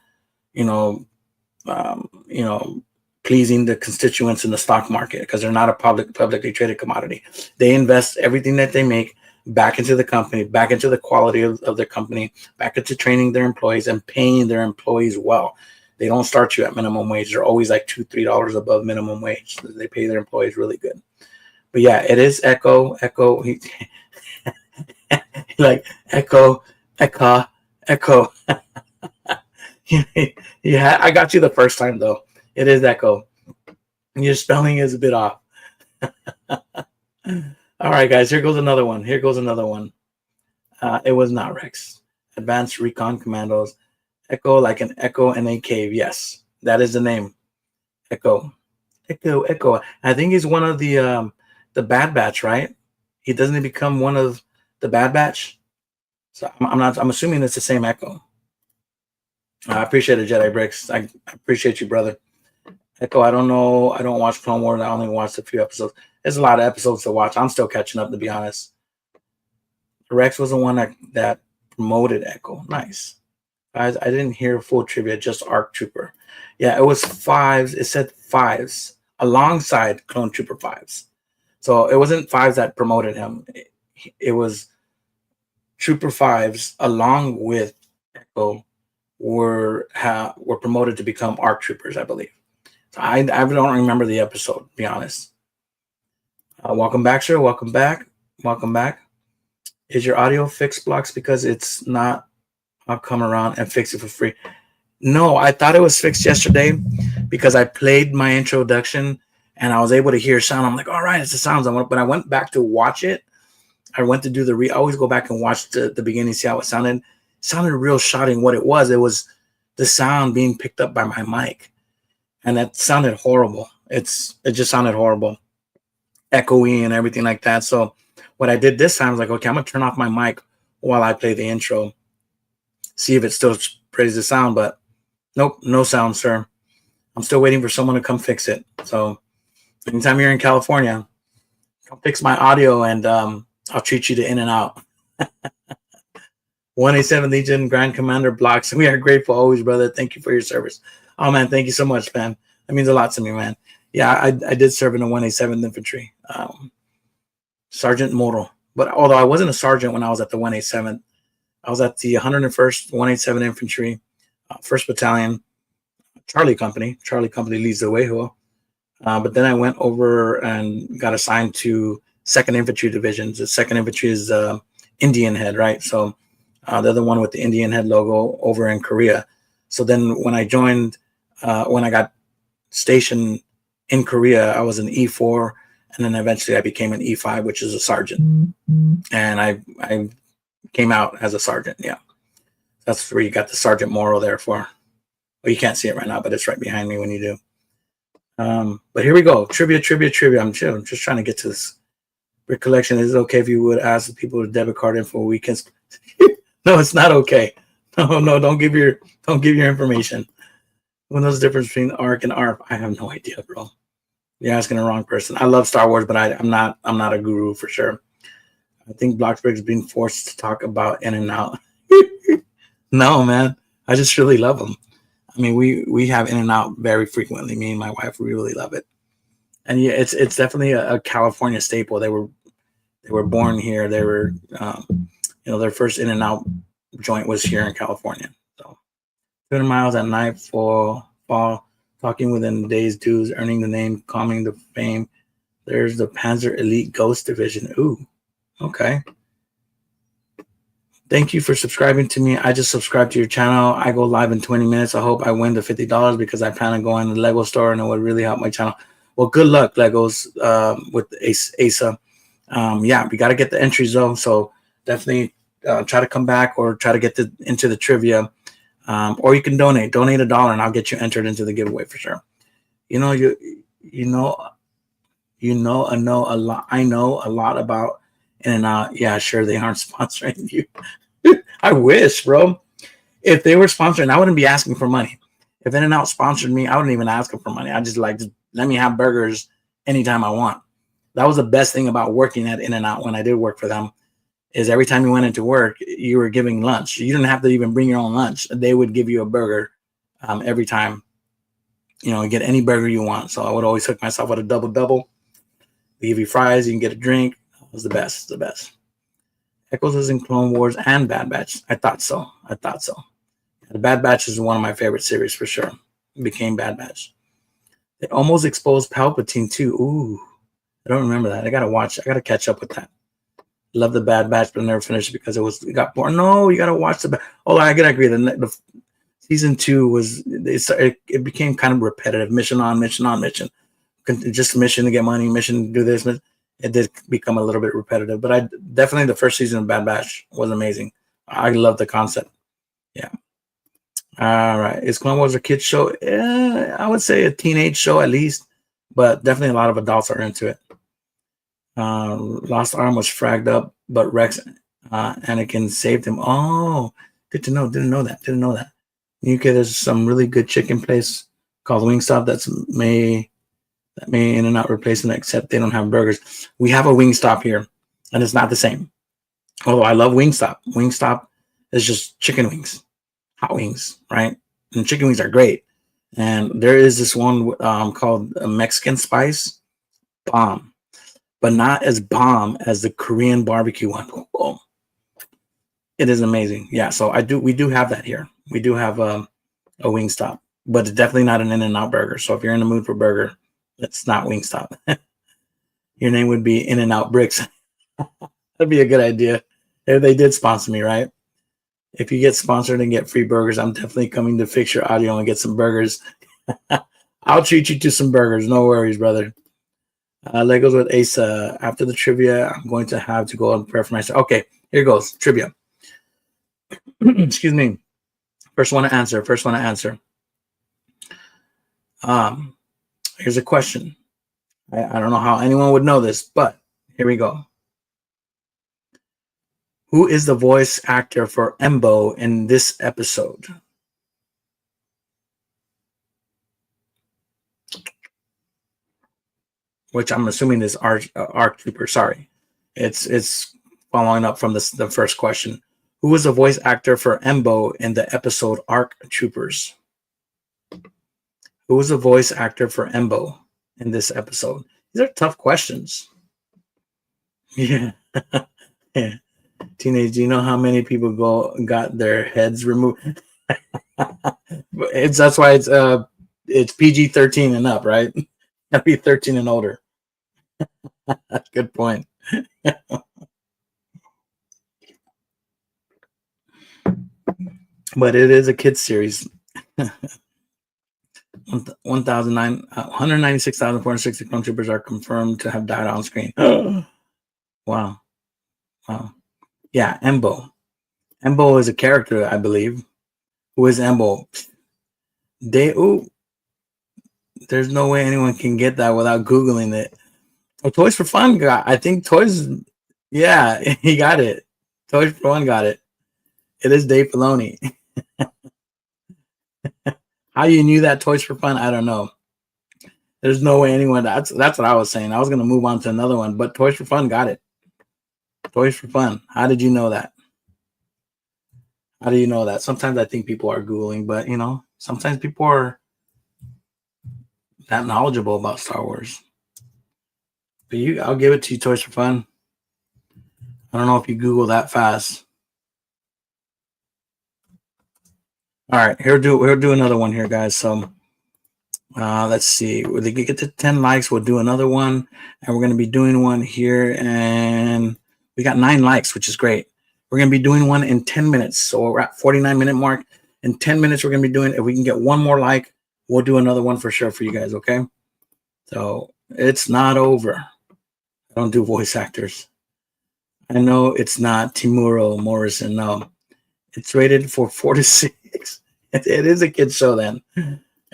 pleasing the constituents in the stock market because they're not a publicly traded commodity. They invest everything that they make back into the company, back into the quality of their company, back into training their employees and paying their employees well. They don't start you at minimum wage. They're always like $2-3 above minimum wage. So they pay their employees really good. But yeah, it is Echo. Like Echo. Yeah, I got you the first time though. It is Echo. Your spelling is a bit off. All right, guys. Here goes another one. It was not Rex. Advanced Recon Commandos. Echo, like an echo in a cave. Yes, that is the name. Echo. I think he's one of the Bad Batch, right? He doesn't become one of the Bad Batch. So I'm assuming it's the same Echo. I appreciate it, Jedi Bricks. I appreciate you, brother. Echo, I don't know. I don't watch Clone Wars. I only watched a few episodes. There's a lot of episodes to watch. I'm still catching up, to be honest. Rex was the one that promoted Echo. Nice. Guys, I didn't hear full trivia, just ARC Trooper. Yeah, it was fives. It said fives alongside Clone Trooper fives. So it wasn't fives that promoted him. It was Trooper fives along with Echo were promoted to become ARC Troopers, I believe. So I don't remember the episode, to be honest. Welcome back, sir. Welcome back. Is your audio fixed, Blocks? Because it's not. I'll come around and fix it for free. No, I thought it was fixed yesterday because I played my introduction and I was able to hear sound. I'm like, all right, it's the sounds I want. But I went back to watch it. I went to do I always go back and watch the beginning, see how it sounded. It sounded real shoddy. And what it was the sound being picked up by my mic. And that sounded horrible. It just sounded horrible, echoey and everything like that. So what I did this time was like, okay, I'm gonna turn off my mic while I play the intro, see if it still plays the sound. But nope, no sound, sir. I'm still waiting for someone to come fix it. So anytime you're in California, come fix my audio, and I'll treat you to In and Out. 187 Legion Grand Commander Blocks. We are grateful always, brother. Thank you for your service. Oh man, thank you so much, man. That means a lot to me, man. Yeah, I did serve in the 187th Infantry, Sergeant Moro. But although I wasn't a sergeant when I was at the 187th, I was at the 101st 187th Infantry, 1st Battalion, Charlie Company. Charlie Company leads the way. But then I went over and got assigned to 2nd Infantry Divisions. The 2nd Infantry is Indian Head, right? So they're the one with the Indian Head logo over in Korea. So then when I joined, when I got stationed in Korea, I was an E4, and then eventually I became an E5, which is a sergeant. And I came out as a sergeant. Yeah, that's where you got the Sergeant Moro there for. Well, you can't see it right now, but it's right behind me when you do. But here we go. Trivia. I'm just trying to get to this. Brick collection. Is it okay if you would ask the people to debit card info weekends? No, it's not okay. No, don't give your information. Who knows the difference between ARC and ARP? I have no idea, bro. You're asking the wrong person. I love Star Wars, but I'm not a guru for sure. I think BlocksBricks is being forced to talk about In and Out. No, man. I just really love them. I mean, we have In and Out very frequently. Me and my wife, we really love it. And yeah, it's definitely a California staple. They were born here. They were, their first In and Out joint was here in California. So 200 miles at night for fall, talking within the day's dues, earning the name, calming the fame. There's the Panzer Elite Ghost Division. Ooh, okay. Thank you for subscribing to me. I just subscribed to your channel. I go live in 20 minutes. I hope I win the $50 because I plan on going to the Lego store, and it would really help my channel. Well, good luck, Legos, with ASA. Yeah, we got to get the entries though. So definitely try to come back or try to get into the trivia. Or you can donate $1 and I'll get you entered into the giveaway for sure. I know a lot about In and Out. Yeah, sure. They aren't sponsoring you. I wish, bro. If they were sponsoring, I wouldn't be asking for money. If In and Out sponsored me, I wouldn't even ask them for money. I just let me have burgers anytime I want. That was the best thing about working at In and Out when I did work for them, is every time you went into work, you were giving lunch. You didn't have to even bring your own lunch. They would give you a burger every time. You get any burger you want. So I would always hook myself with a double. They give you fries. You can get a drink. It was the best. The best. Echoes was in Clone Wars and Bad Batch. I thought so. The Bad Batch is one of my favorite series for sure. It became Bad Batch. They almost exposed Palpatine too. Ooh, I don't remember that. I gotta catch up with that. Love the Bad Batch, but I never finished it because it got boring. No, you gotta watch I gotta agree. The season 2 it became kind of repetitive. Mission on mission. Just mission to get money, mission to do this. It did become a little bit repetitive, but definitely the first season of Bad Batch was amazing. I love the concept. Yeah. All right. Is Clone Wars a kid's show? I would say a teenage show at least, but definitely a lot of adults are into it. Lost Arm was fragged up, but Rex Anakin saved him. Oh, good to know. Didn't know that. UK, there's some really good chicken place called Wingstop that may In and Out replace them, except they don't have burgers. We have a Wingstop here, and it's not the same. Although I love Wingstop. Wingstop is just chicken wings, hot wings, right? And chicken wings are great. And there is this one called Mexican Spice, bomb, but not as bomb as the Korean barbecue one. Oh, it is amazing. Yeah, so we do have that here. We do have a Wingstop, but it's definitely not an In and Out burger. So if you're in the mood for burger, it's not Wingstop. Your name would be In and Out Bricks. That'd be a good idea if they did sponsor me, right? If you get sponsored and get free burgers, I'm definitely coming to fix your audio and get some burgers. I'll treat you to some burgers. No worries, brother. Legos with Asa. After the trivia, I'm going to have to go and prepare for myself. Okay, here goes. Trivia. Excuse me. First one to answer. Here's a question. I don't know how anyone would know this, but here we go. Who is the voice actor for Embo in this episode? Which I'm assuming is ARC Trooper. Sorry, it's following up from the first question. Who was the voice actor for Embo in the episode ARC Troopers? Who was the voice actor for Embo in this episode? These are tough questions. Yeah. Yeah. Teenage, do you know how many people got their heads removed? That's why it's PG-13 and up, right? Gotta be 13 and older. Good point. But it is a kids series. 196,460 clone troopers are confirmed to have died on screen. Wow. Yeah, Embo. Embo is a character, I believe. Who is Embo? There's no way anyone can get that without Googling it. Oh, Toys for Fun I think Toys. Yeah, he got it. Toys for Fun got it. It is Dave Filoni. How you knew that Toys for Fun? I don't know. There's no way anyone. That's what I was saying. I was gonna move on to another one, but Toys for Fun got it. Toys for Fun. How did you know that? How do you know that? Sometimes I think people are Googling, but sometimes people are that knowledgeable about Star Wars. But I'll give it to you, Toys for Fun. I don't know if you Google that fast. All right, we'll do another one here, guys. So let's see. When they get to 10 likes, we'll do another one, and we're going to be doing one here, and we got 9 likes, which is great. We're going to be doing one in 10 minutes, so we're at 49-minute mark. In 10 minutes, we're going to be doing. If we can get one more like, we'll do another one for sure for you guys. Okay? So it's not over. I don't do voice actors. I know it's not Timuro Morrison. No, it's rated for 4 to 6. It is a kid's show then.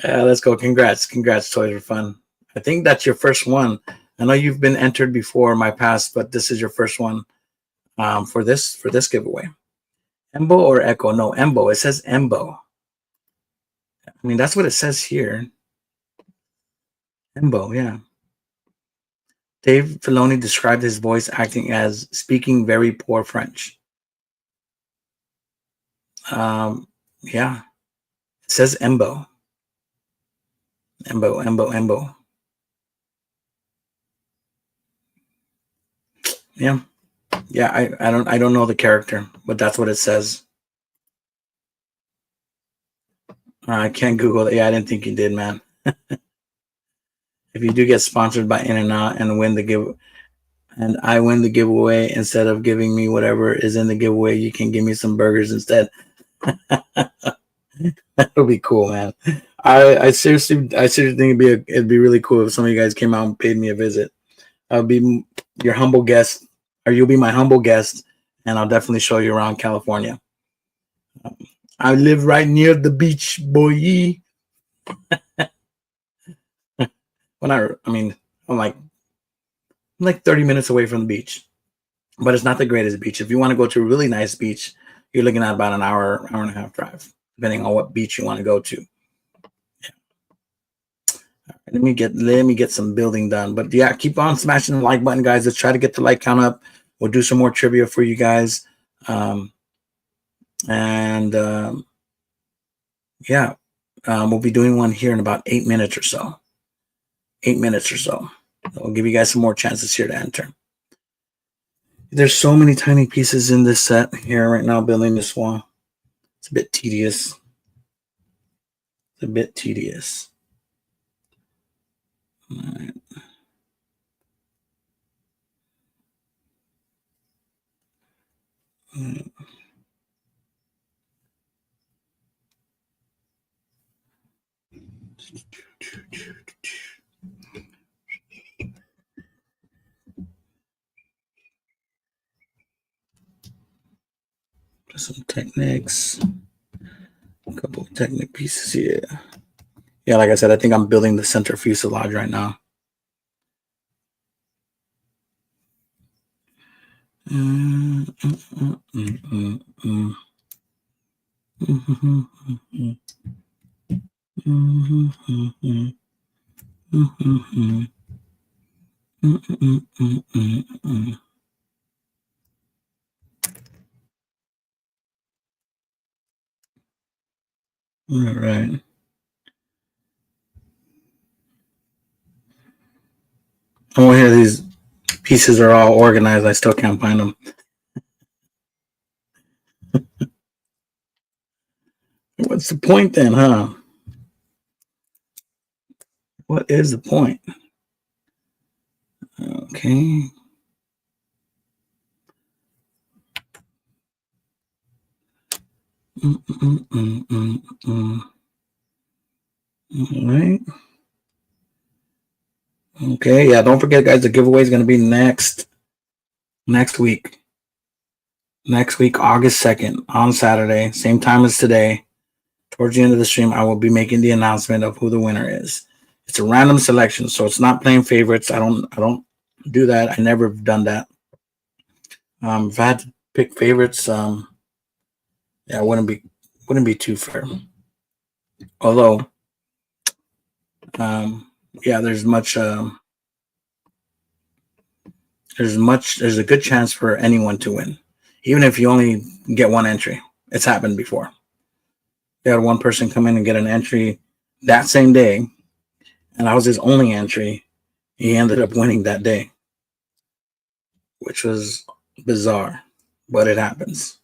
Let's go. Congrats, Toys for Fun. I think that's your first one. I know you've been entered before in my past, but this is your first one for this giveaway. Embo or Echo? No, Embo. It says Embo. I mean, that's what it says here. Embo, yeah. Dave Filoni described his voice acting as speaking very poor French. Yeah. It says Embo. Embo. Yeah. I don't know the character, but that's what it says. I can't Google it. Yeah, I didn't think you did, man. If you do get sponsored by In-N-Out and I win the giveaway, instead of giving me whatever is in the giveaway, you can give me some burgers instead. That would be cool, man. I seriously think it'd be really cool if some of you guys came out and paid me a visit. I'll be your humble guest, or you'll be my humble guest, and I'll definitely show you around California. I live right near the beach, boy. I'm like 30 minutes away from the beach, but it's not the greatest beach. If you want to go to a really nice beach, you're looking at about an hour and a half drive, depending on what beach you want to go to. Let me get some building done. But yeah, keep on smashing the like button, guys. Let's try to get the like count up. We'll do some more trivia for you guys. We'll be doing one here in about 8 minutes or so. 8 minutes or so. I'll give you guys some more chances here to enter. There's so many tiny pieces in this set here right now, building this wall. It's a bit tedious. All right. Some Technics. A couple of Technic pieces here. Yeah, like I said, I think I'm building the center fuselage right now. All right. Oh, here these pieces are all organized. I still can't find them. What's the point then, huh? What is the point? Okay. All right. Okay. Yeah. Don't forget, guys. The giveaway is going to be next week. Next week, August 2nd, on Saturday, same time as today. Towards the end of the stream, I will be making the announcement of who the winner is. It's a random selection, so it's not playing favorites. I don't do that. I never have done that. If I had to pick favorites, yeah, it wouldn't be too fair. Although, yeah, there's a good chance for anyone to win, even if you only get one entry. It's happened before. They had one person come in and get an entry that same day, and I was his only entry. He ended up winning that day, which was bizarre, but it happens.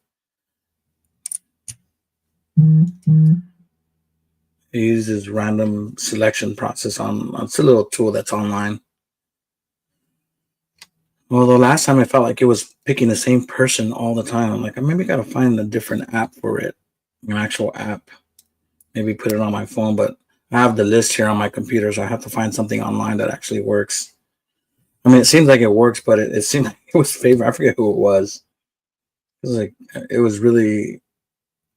He uses random selection process on it's a little tool that's online. Although last time I felt like it was picking the same person all the time. I'm like, I maybe gotta find a different app for it, an actual app. Maybe put it on my phone, but I have the list here on my computer, so I have to find something online that actually works. I mean, it seems like it works, but it seemed like it was favorite. I forget who it was. It was really,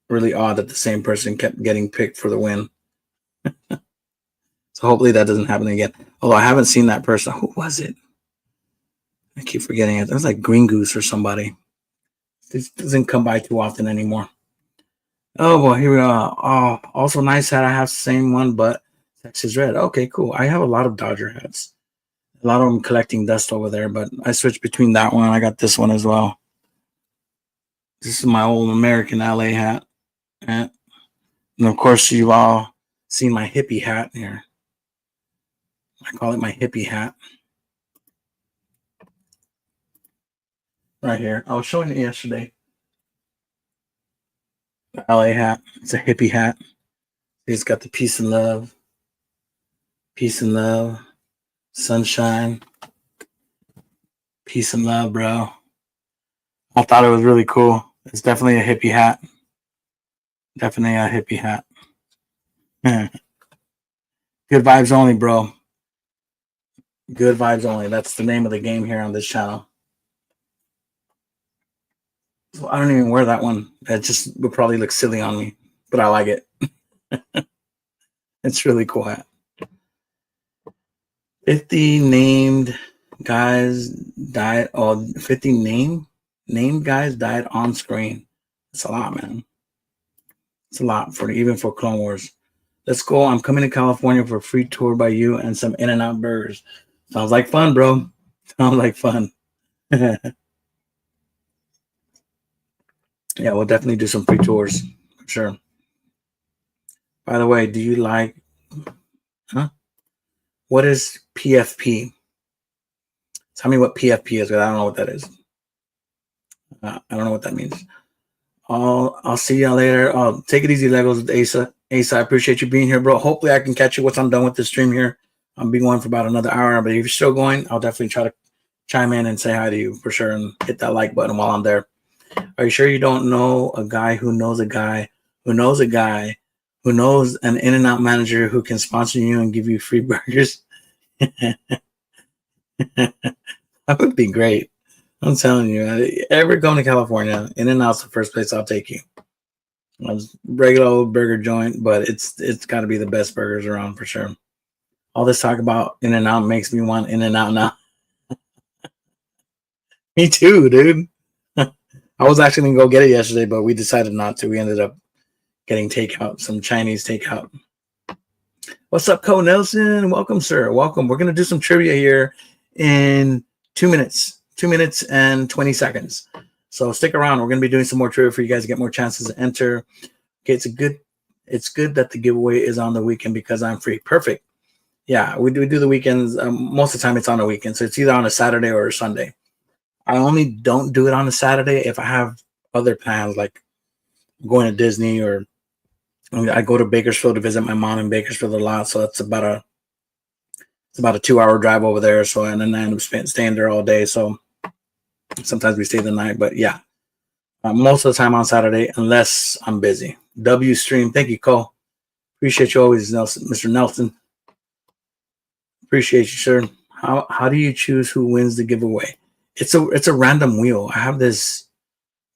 really odd that the same person kept getting picked for the win. So hopefully that doesn't happen again. Although I haven't seen that person. Who was it? I keep forgetting it. It was like Green Goose or somebody. This doesn't come by too often anymore. Oh boy, here we are. Oh, also nice hat. I have the same one, but Texas red. Okay, cool. I have a lot of Dodger hats. A lot of them collecting dust over there, but I switched between that one. I got this one as well. This is my old American LA hat. And of course, you've all seen my hippie hat here. I call it my hippie hat. Right here. I was showing it yesterday. The LA hat. It's a hippie hat. It's got the peace and love. Peace and love. Sunshine. Peace and love, bro. I thought it was really cool. It's definitely a hippie hat. Definitely a hippie hat. Good vibes only, bro. Good vibes only. That's the name of the game here on this channel. So I don't even wear that one. That just would probably look silly on me, but I like it. It's really cool hat. 50 named guys died. Oh, 50 named guys died on screen. It's a lot, man. It's a lot even for Clone Wars. Let's go. I'm coming to California for a free tour by you and some In-N-Out burgers. Sounds like fun, bro. Sounds like fun. Yeah, we'll definitely do some free tours for sure. By the way, do you like? Huh? What is PFP? Tell me what PFP is, because I don't know what that is. I don't know what that means. I'll see y'all later. Take it easy, Legos. Asa, I appreciate you being here, bro. Hopefully I can catch you once I'm done with the stream here. I'll be going for about another hour, but if you're still going, I'll definitely try to chime in and say hi to you for sure and hit that like button while I'm there. Are you sure you don't know a guy who knows a guy who knows a guy Who knows an In-N-Out manager who can sponsor you and give you free burgers? That would be great. I'm telling you, ever going to California, In-N-Out's the first place I'll take you. Regular old burger joint, but it's got to be the best burgers around for sure. All this talk about In-N-Out makes me want In-N-Out now. Me too, dude. I was actually going to go get it yesterday, but we decided not to. We ended up getting takeout, some Chinese takeout. What's up, Co Nelson? Welcome, sir. Welcome. We're going to do some trivia here in 2 minutes. 2 minutes and 20 seconds. So stick around. We're going to be doing some more trivia for you guys to get more chances to enter. Okay, it's good that the giveaway is on the weekend because I'm free. Perfect. Yeah, we do the weekends. Most of the time it's on a weekend. So it's either on a Saturday or a Sunday. I only don't do it on a Saturday if I have other plans, like going to Disney, or I go to Bakersfield to visit my mom in Bakersfield a lot. So it's about a 2-hour drive over there. So, and then I end up staying there all day. So sometimes we stay the night, but yeah, most of the time on Saturday, unless I'm busy. W stream. Thank you, Cole. Appreciate you always, Nelson, Mr. Nelson. Appreciate you, sir. How do you choose who wins the giveaway? It's a random wheel. I have this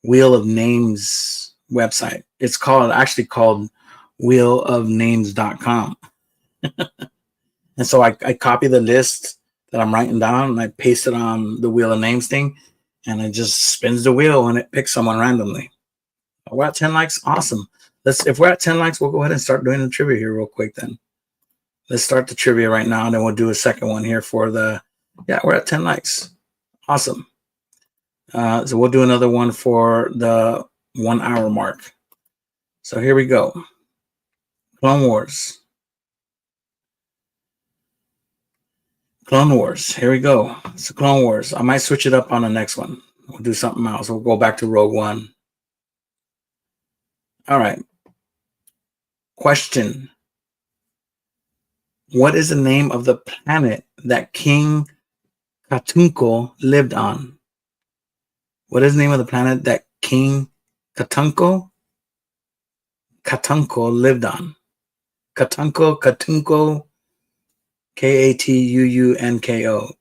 Wheel of Names website. It's actually called wheelofnames.com. And so I copy the list that I'm writing down and I paste it on the Wheel of Names thing, and it just spins the wheel and it picks someone randomly. We're at 10 likes. Awesome. If we're at 10 likes, we'll go ahead and start doing the trivia here real quick then. Let's start the trivia right now, and then we'll do a second one here for we're at 10 likes. Awesome. So we'll do another one for the 1 hour mark. So here we go. Clone Wars. Clone Wars. Here we go. It's Clone Wars. I might switch it up on the next one. We'll do something else. We'll go back to Rogue One. All right. Question. What is the name of the planet that King Katunko lived on? What is the name of the planet that King Katunko lived on? Katunko, Katunko,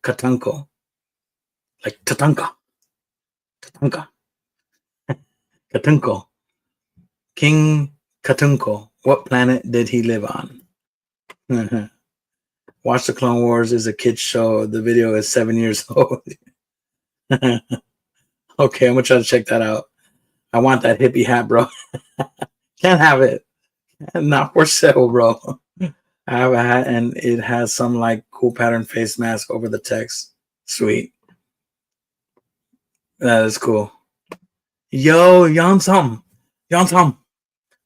Katunko. Like Tatanka. Katunko. King Katunko. What planet did he live on? Watch the Clone Wars is a kid's show. The video is 7 years old. Okay, I'm gonna try to check that out. I want that hippie hat, bro. Can't have it. Not for sale, bro. I have a hat and it has some like cool pattern face mask over the text. Sweet. That is cool. Yo, Yansam.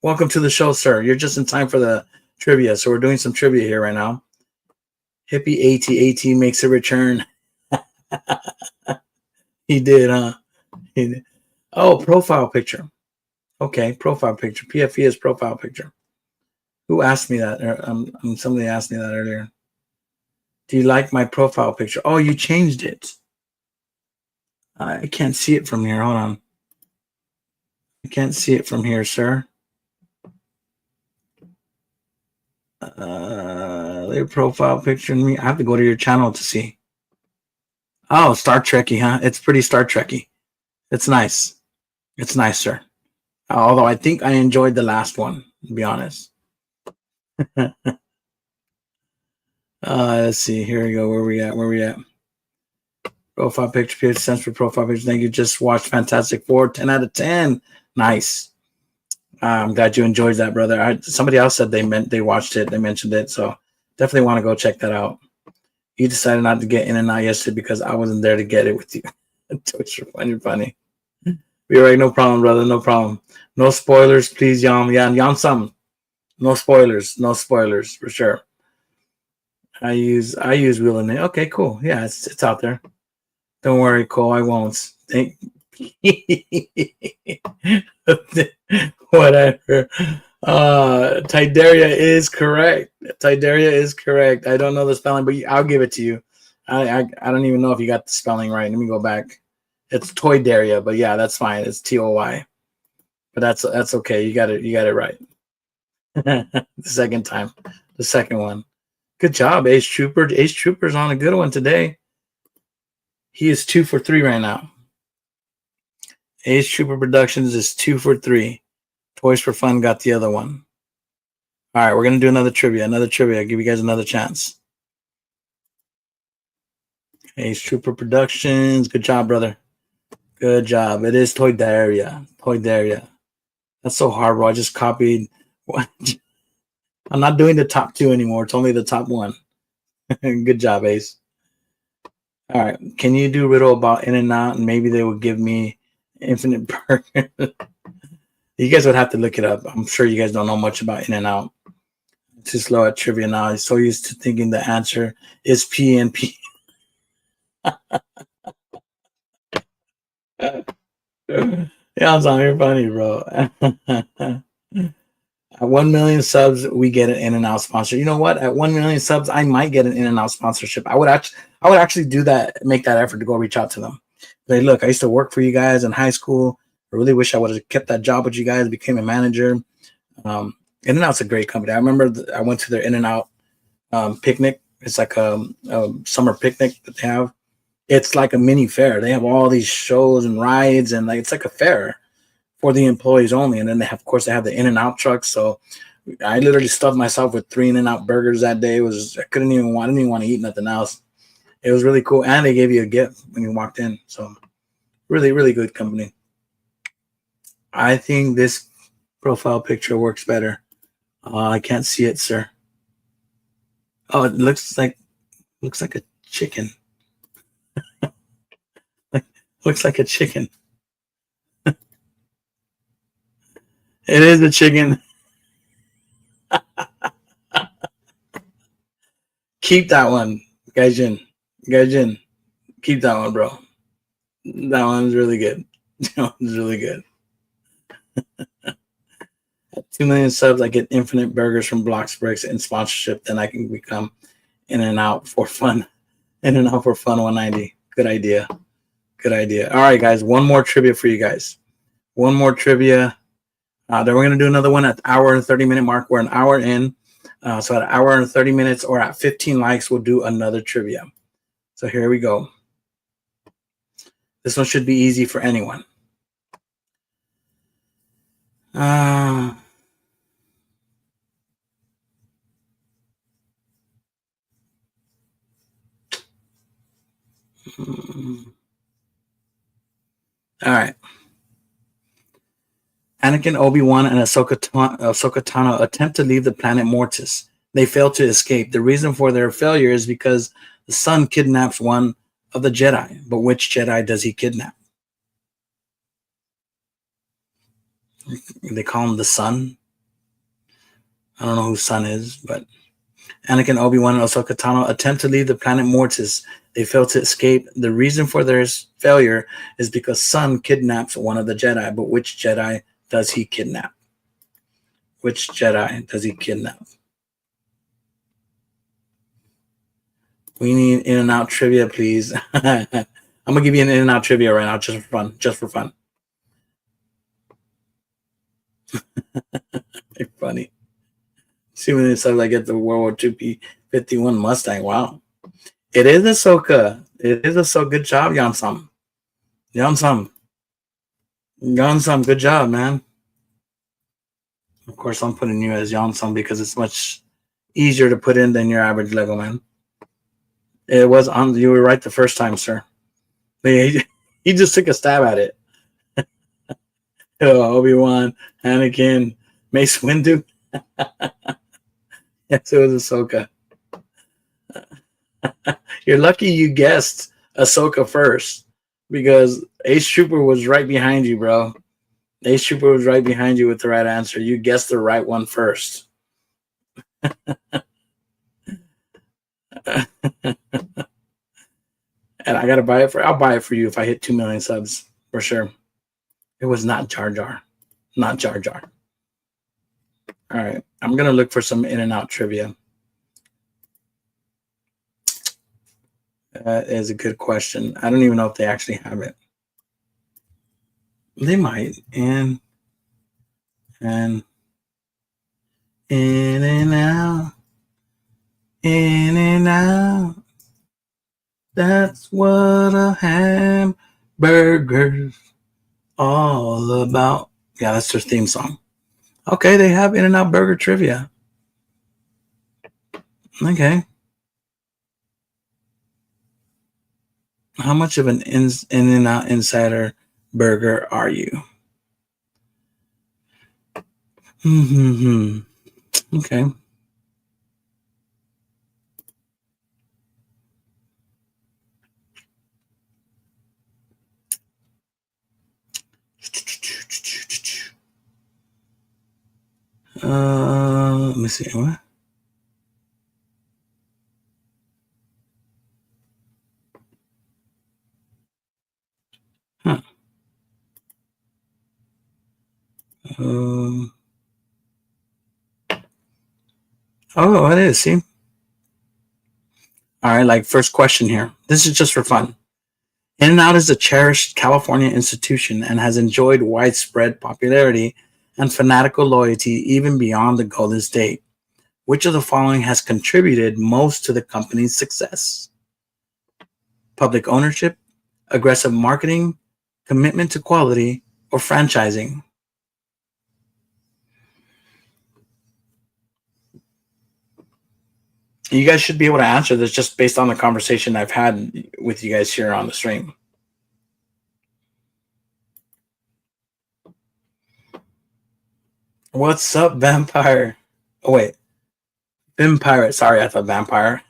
Welcome to the show, sir. You're just in time for the trivia. So we're doing some trivia here right now. Hippie AT makes a return. He did, huh? He did. Oh, profile picture. Okay, profile picture. PFE is profile picture. Who asked me that? Somebody asked me that earlier. Do you like my profile picture? Oh, you changed it. I can't see it from here. Hold on. I can't see it from here, sir. Their profile picture. I have to go to your channel to see. Oh, Star Trekky, huh? It's pretty Star Trekky. It's nice. It's nice, sir. Although I think I enjoyed the last one, to be honest. Let's see. Here we go. Where we at? Profile picture. Sense for profile picture. Thank you. Just watched Fantastic Four. 10 out of 10. Nice. I'm glad you enjoyed that, brother. Somebody else said they watched it. They mentioned it. So definitely want to go check that out. You decided not to get In-N-Out yesterday because I wasn't there to get it with you. You're funny. You're right. No problem, brother. No problem. No spoilers, please, Yam. Yeah, Yam some. No spoilers. No spoilers for sure. I use Wheel of Names. Okay, cool. Yeah, it's out there. Don't worry, Cole. I won't. Whatever. Tideria is correct. I don't know the spelling, but I'll give it to you. I don't even know if you got the spelling right. Let me go back. It's Toydaria, but yeah, that's fine. It's TOY. But that's okay. You got it right. The second time. The second one. Good job, Ace Trooper. Ace Trooper's on a good one today. He is 2 for 3 right now. Ace Trooper Productions is 2 for 3. Toys for Fun got the other one. All right, we're going to do another trivia. I'll give you guys another chance. Ace Trooper Productions. Good job, brother. Good job. It is Toydaria. Toydaria. That's so hard, bro. I just copied. I'm not doing the top 2 anymore. It's only the top 1. Good job, Ace. All right. Can you do riddle about In-N-Out and maybe they will give me infinite burger? You guys would have to look it up. I'm sure you guys don't know much about In-N-Out. Too slow at trivia now. He's so used to thinking the answer is PNP. Yeah, you're funny, bro. At 1 million subs, we get an In-N-Out sponsor. You know what? At 1 million subs, I might get an In-N-Out sponsorship. I would actually do that, make that effort to go reach out to them. Like, look, I used to work for you guys in high school. I really wish I would have kept that job with you guys, became a manager. In-N-Out's a great company. I remember I went to their In-N-Out picnic. It's like a summer picnic that they have. It's like a mini fair. They have all these shows and rides, and it's like a fair for the employees only. And then of course, they have the In-N-Out trucks. So I literally stuffed myself with 3 In-N-Out burgers that day. I didn't even want to eat nothing else. It was really cool. And they gave you a gift when you walked in. So really, really good company. I think this profile picture works better. I can't see it, sir. Oh, it looks like a chicken. Looks like a chicken. It is a chicken. Keep that one, Gaijin. Keep that one, bro. That one's really good. That one's really good. At 2 million subs, I get infinite burgers from BlocksBricks and sponsorship. Then I can become In-N-Out for fun. In-N-Out for fun 190. Good idea. Good idea. All right, guys. One more trivia for you guys. One more trivia. Then we're going to do another one at the hour and 30-minute mark. We're an hour in. So at an hour and 30 minutes or at 15 likes, we'll do another trivia. So here we go. This one should be easy for anyone. All right. Anakin, Obi-Wan, and Ahsoka Tano attempt to leave the planet Mortis. They fail to escape. The reason for their failure is because the son kidnaps one of the Jedi. But which Jedi does he kidnap? They call him the son. I don't know who son is, but Anakin, Obi-Wan, and Ahsoka Tano attempt to leave the planet Mortis. They fail to escape. The reason for their failure is because son kidnaps one of the Jedi. But which Jedi does he kidnap? Which Jedi does he kidnap? We need In-N-Out trivia, please. I'm gonna give you an In-N-Out trivia right now, just for fun. Just for fun. It's funny. See when it says I get the World War II P-51 Mustang. Wow. It is Ahsoka. It is Ahsoka. Good job, Yansam. Yansam. Good job, man. Of course, I'm putting you as Yansam because it's much easier to put in than your average Lego man. It was on. You were right the first time, sir. He just took a stab at it. Obi-Wan, Anakin, Mace Windu. Yes, it was Ahsoka. You're lucky you guessed Ahsoka first because Ace Trooper was right behind you, bro. Ace Trooper was right behind you with the right answer. You guessed the right one first. And I gotta buy it I'll buy it for you if I hit 2 million subs for sure. It was not Jar Jar. Not Jar Jar. All right. I'm gonna look for some In-N-Out trivia. That is a good question. I don't even know if they actually have it. They might. And In and out, in and out. That's what a hamburger's all about. Yeah, that's their theme song. Okay, they have In-N-Out Burger trivia. Okay. How much of an In-N-Out insider burger are you? Okay. Let me see. What? Huh. Oh, it is. See? All right, like first question here. This is just for fun. In-N-Out is a cherished California institution and has enjoyed widespread popularity and fanatical loyalty even beyond the Golden State. Which of the following has contributed most to the company's success? Public ownership, aggressive marketing, commitment to quality, or franchising? You guys should be able to answer this just based on the conversation I've had with you guys here on the stream. What's up, vampire? Oh, wait. Vampire. Sorry, I thought vampire.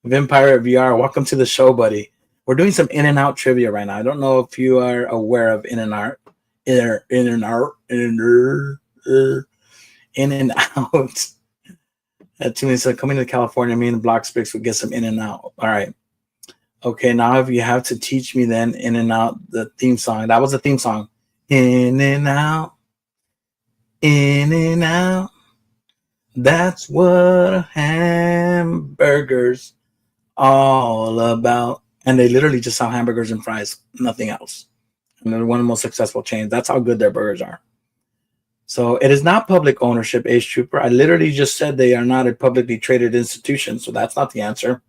Vampire VR, welcome to the show, buddy. We're doing some In-N-Out trivia right now. I don't know if you are aware of In-N-Out. In-N-Out. To me, so coming to California, me and BlocksBricks would get some In-N-Out. All right. Okay, now if you have to teach me then In-N-Out, the theme song. That was the theme song. In-N-Out. In-N-Out. That's what hamburgers all about. And they literally just sell hamburgers and fries, nothing else. And they're one of the most successful chains. That's how good their burgers are. So it is not public ownership, Ace Trooper. I literally just said they are not a publicly traded institution. So that's not the answer.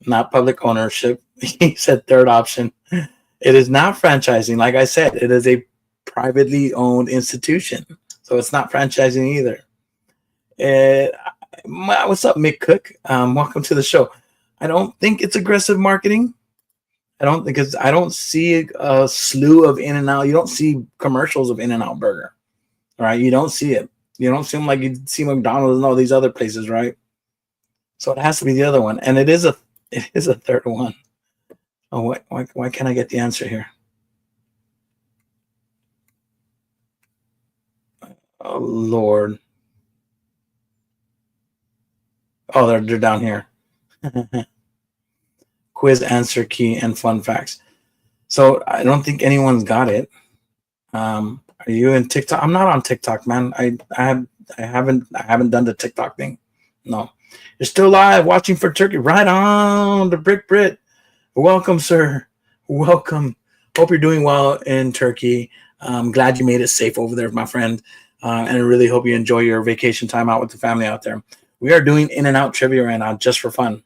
Not public ownership. He said third option. It is not franchising. Like I said, it is a privately owned institution. So it's not franchising either. What's up, Mick Cook? Welcome to the show. I don't think it's aggressive marketing. I don't see a slew of In-N-Out. You don't see commercials of In-N-Out Burger, right? You don't see it. You don't see them like you see McDonald's and all these other places, right? So it has to be the other one, and it is a third one. Oh, why can't I get the answer here? Oh Lord. Oh, they're down here. Quiz, answer, key, and fun facts. So I don't think anyone's got it. Are you in TikTok? I'm not on TikTok, man. I haven't done the TikTok thing. No. You're still live watching for Turkey. Right on, the Brick Brit. Welcome, sir. Welcome. Hope you're doing well in Turkey. I'm glad you made it safe over there, my friend. And I really hope you enjoy your vacation time out with the family out there. We are doing In-N-Out trivia right now just for fun.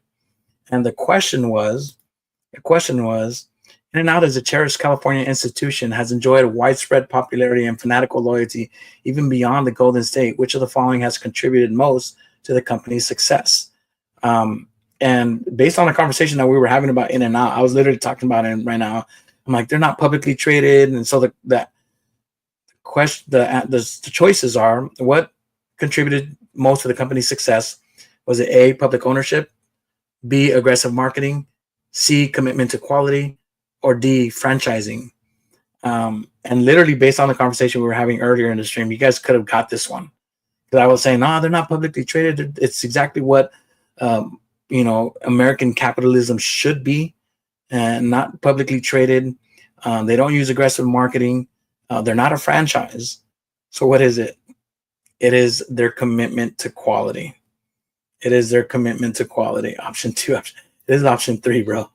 And the question was, In-N-Out is a cherished California institution, has enjoyed widespread popularity and fanatical loyalty even beyond the Golden State. Which of the following has contributed most to the company's success? And based on the conversation that we were having about In-N-Out, I was literally talking about it right now. I'm like, they're not publicly traded, and so the choices are: what contributed most to the company's success? Was it A, public ownership, B, aggressive marketing, C, commitment to quality, or D, franchising? And literally based on the conversation we were having earlier in the stream, you guys could have got this one. Because I was saying, no, they're not publicly traded. It's exactly what American capitalism should be, and not publicly traded. They don't use aggressive marketing. They're not a franchise. So what is it? It is their commitment to quality. It is their commitment to quality. Option 2. This is option 3, bro.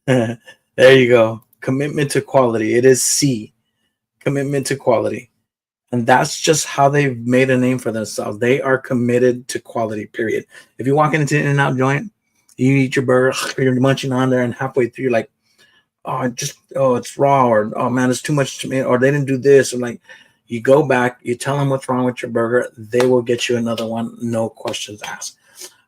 There you go. Commitment to quality. It is C. Commitment to quality. And that's just how they've made a name for themselves. They are committed to quality, period. If you walk into an In-N-Out joint, you eat your burger, you're munching on there, and halfway through, you're like, oh, it's raw, or oh man, it's too much to me, or they didn't do this, or like, you go back, you tell them what's wrong with your burger, they will get you another one, no questions asked.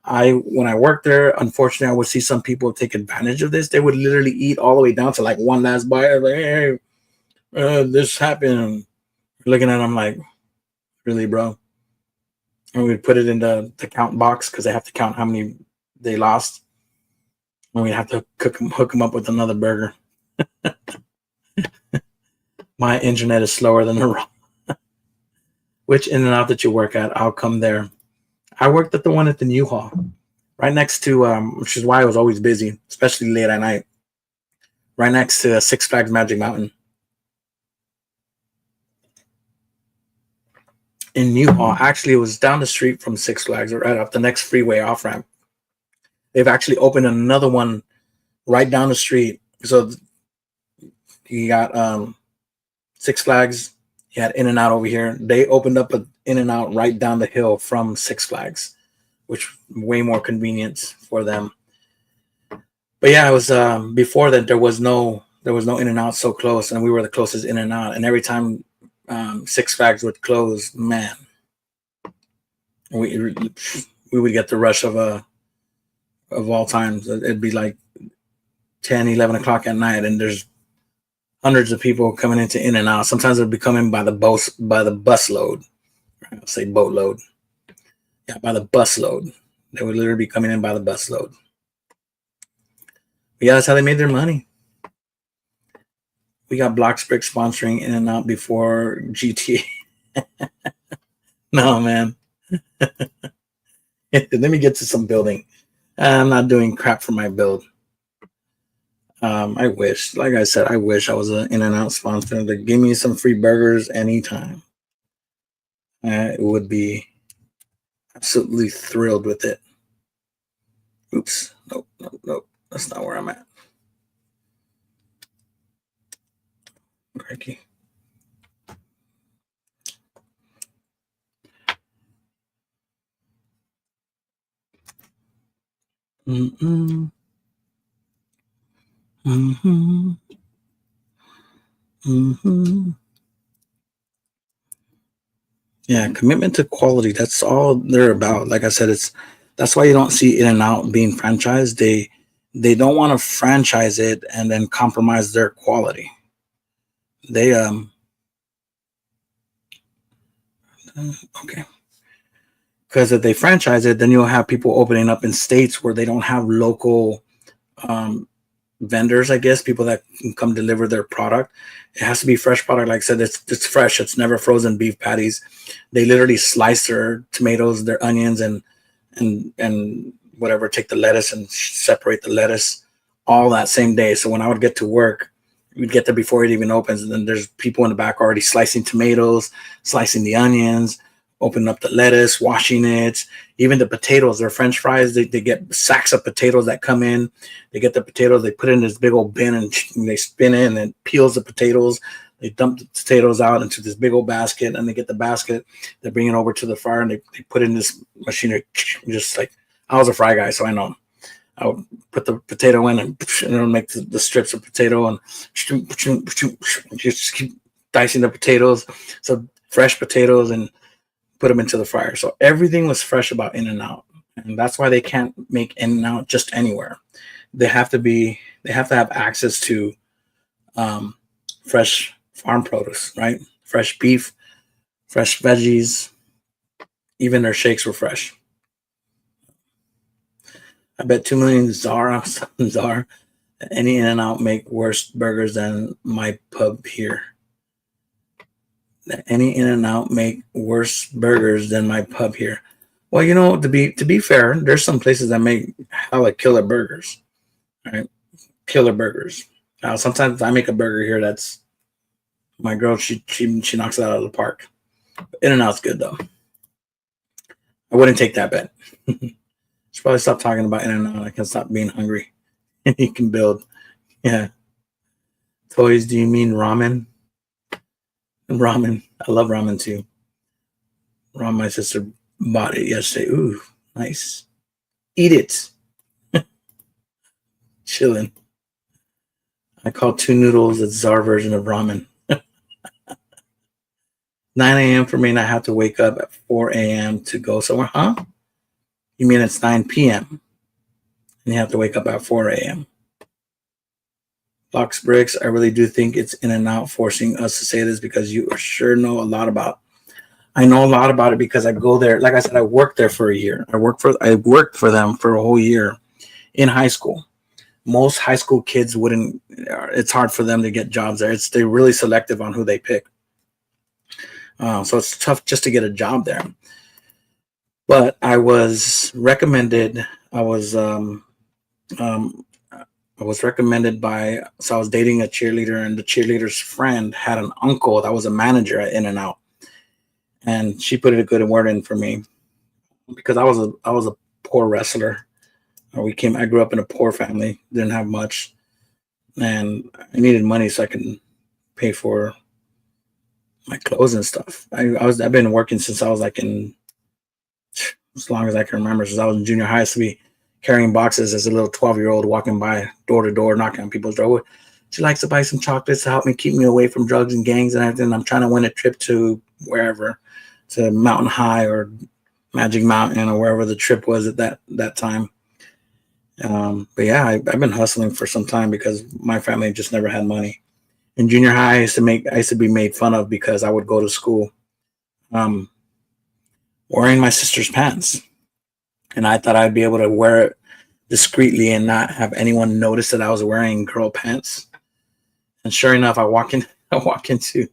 When I worked there, unfortunately, I would see some people take advantage of this. They would literally eat all the way down to like one last bite. Like, hey, this happened. Looking at them like, really, bro? And we'd put it in the count box because they have to count how many they lost. And we'd have to hook them up with another burger. My internet is slower than the Which In-N-Out that you work at, I'll come there. I worked at the one at the New Hall, right next to, which is why I was always busy, especially late at night, right next to Six Flags Magic Mountain. In New Hall, actually, it was down the street from Six Flags, or right off the next freeway off-ramp. They've actually opened another one right down the street. So you got Six Flags, you had In-N-Out over here. They opened up an In-N-Out right down the hill from Six Flags, which way more convenient for them. But yeah, it was before that there was no In-N-Out so close, and we were the closest In-N-Out. And every time Six Flags would close, man, we would get the rush of all times. It'd be like 10, 11 o'clock at night, and there's hundreds of people coming into In-N-Out. Sometimes they'd be coming by the bus load. I'll say boatload. Yeah, by the bus load. They would literally be coming in by the bus load. But yeah, that's how they made their money. We got BlocksBricks sponsoring In-N-Out before GTA. No, man. Let me get to some building. I'm not doing crap for my build. I wish, like I said, I wish I was an In-N-Out sponsor to give me some free burgers anytime. I would be absolutely thrilled with it. Oops. Nope. That's not where I'm at. Crikey. Mm-mm. Mm-hmm. Mm-hmm. Yeah, commitment to quality. That's all they're about. Like I said, that's why you don't see In-N-Out being franchised. They don't want to franchise it and then compromise their quality. They okay. Because if they franchise it, then you'll have people opening up in states where they don't have local vendors, I guess, people that can come deliver their product. It has to be fresh product. Like I said, it's fresh. It's never frozen beef patties. They literally slice their tomatoes, their onions, and whatever, take the lettuce and separate the lettuce all that same day. So when I would get to work, we'd get there before it even opens, and then there's people in the back already slicing tomatoes, slicing the onions, opening up the lettuce, washing it, even the potatoes, their French fries, they get sacks of potatoes that come in. They get the potatoes, they put it in this big old bin, and they spin it, and it peels the potatoes. They dump the potatoes out into this big old basket, and they get the basket, they bring it over to the fryer, and they put it in this machinery. Just like, I was a fry guy, so I know. I would put the potato in and it'll make the strips of potato, and just keep dicing the potatoes. So fresh potatoes, and put them into the fryer. So everything was fresh about In-N-Out. And that's why they can't make In-N-Out just anywhere. They have to have access to fresh farm produce, right? Fresh beef, fresh veggies. Even their shakes were fresh. I bet 2 million czar any In-N-Out make worse burgers than my pub here. Any In-N-Out make worse burgers than my pub here. Well, you know, to be fair, there's some places that make hella killer burgers, right? Killer burgers. Now, sometimes I make a burger here that's my girl. She knocks it out of the park. In-N-Out's good though. I wouldn't take that bet. Should probably stop talking about In-N-Out. I can stop being hungry. You can build. Yeah. Toys? Do you mean ramen? Ramen. I love ramen too. My sister bought it yesterday. Ooh, nice. Eat it. Chilling. I call two noodles the czar version of ramen. 9 a.m. for me, and I have to wake up at 4 a.m. to go somewhere. Huh? You mean it's 9 p.m. and you have to wake up at 4 a.m. BlocksBricks, I really do think it's in and out forcing us to say this because you sure know a lot about. I know a lot about it because I go there. Like I said, I worked there for a year. I worked for them for a whole year in high school. Most high school kids wouldn't. It's hard for them to get jobs there. They're really selective on who they pick. So it's tough just to get a job there. But I was recommended. I was recommended by. So I was dating a cheerleader, and the cheerleader's friend had an uncle that was a manager at In and Out, and she put a good word in for me because I was a poor wrestler. I grew up in a poor family, didn't have much, and I needed money so I could pay for my clothes and stuff. I've been working since I was like in, as long as I can remember, since I was in junior high. I used to be carrying boxes as a little 12-year-old, walking by door to door, knocking on people's door. She likes to buy some chocolates to help me keep me away from drugs and gangs and everything. I'm trying to win a trip to wherever, to Mountain High or Magic Mountain or wherever the trip was at that time. But yeah, I've been hustling for some time because my family just never had money. In junior high, I used to be made fun of because I would go to school wearing my sister's pants, and I thought I'd be able to wear it discreetly and not have anyone notice that I was wearing girl pants. And sure enough, I walk into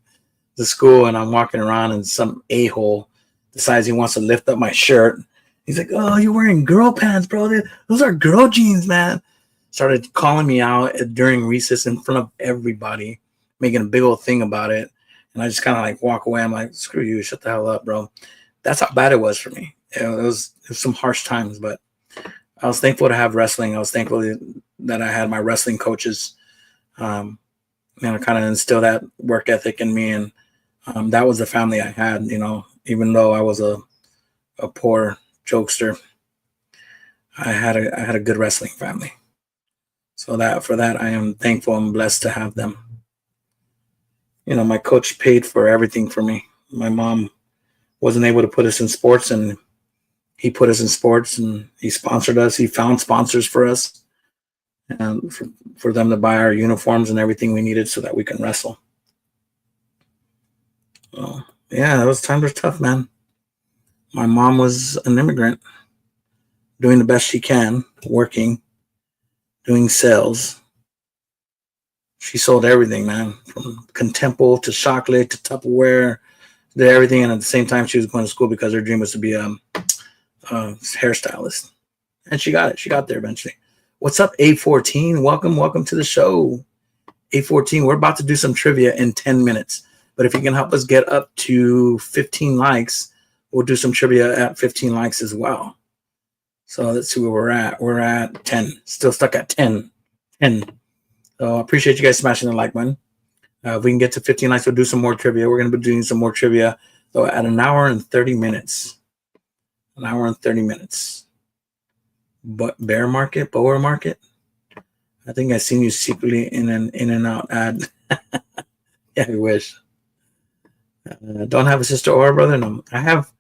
the school and I'm walking around, and some a-hole decides he wants to lift up my shirt. He's like, "Oh, you're wearing girl pants, bro. Those are girl jeans, man." Started calling me out during recess in front of everybody, making a big old thing about it. And I just kind of like walk away. I'm like, "Screw you, shut the hell up, bro." That's how bad it was for me. It was some harsh times, but I was thankful to have wrestling. I was thankful that I had my wrestling coaches, kind of instill that work ethic in me. And that was the family I had, even though I was a poor jokester, I had a good wrestling family. So for that, I am thankful and blessed to have them. My coach paid for everything for me. My mom wasn't able to put us in sports, and he put us in sports, and he sponsored us. He found sponsors for us, and for them to buy our uniforms and everything we needed so that we can wrestle. So, yeah, those times were tough, man. My mom was an immigrant, doing the best she can, working, doing sales. She sold everything, man, from Contempo to chocolate to Tupperware, to everything. And at the same time, she was going to school because her dream was to be a hairstylist. And she got it. She got there eventually. What's up, A14? Welcome to the show. A14, we're about to do some trivia in 10 minutes. But if you can help us get up to 15 likes, we'll do some trivia at 15 likes as well. So let's see where we're at. We're at 10. Still stuck at 10. 10. So I appreciate you guys smashing the like button. If we can get to 15 likes, we'll do some more trivia. We're going to be doing some more trivia at an hour and 30 minutes. An hour and 30 minutes. But boer market. I think I seen you secretly in an In and Out ad. Yeah, I wish. Don't have a sister or a brother? No. I have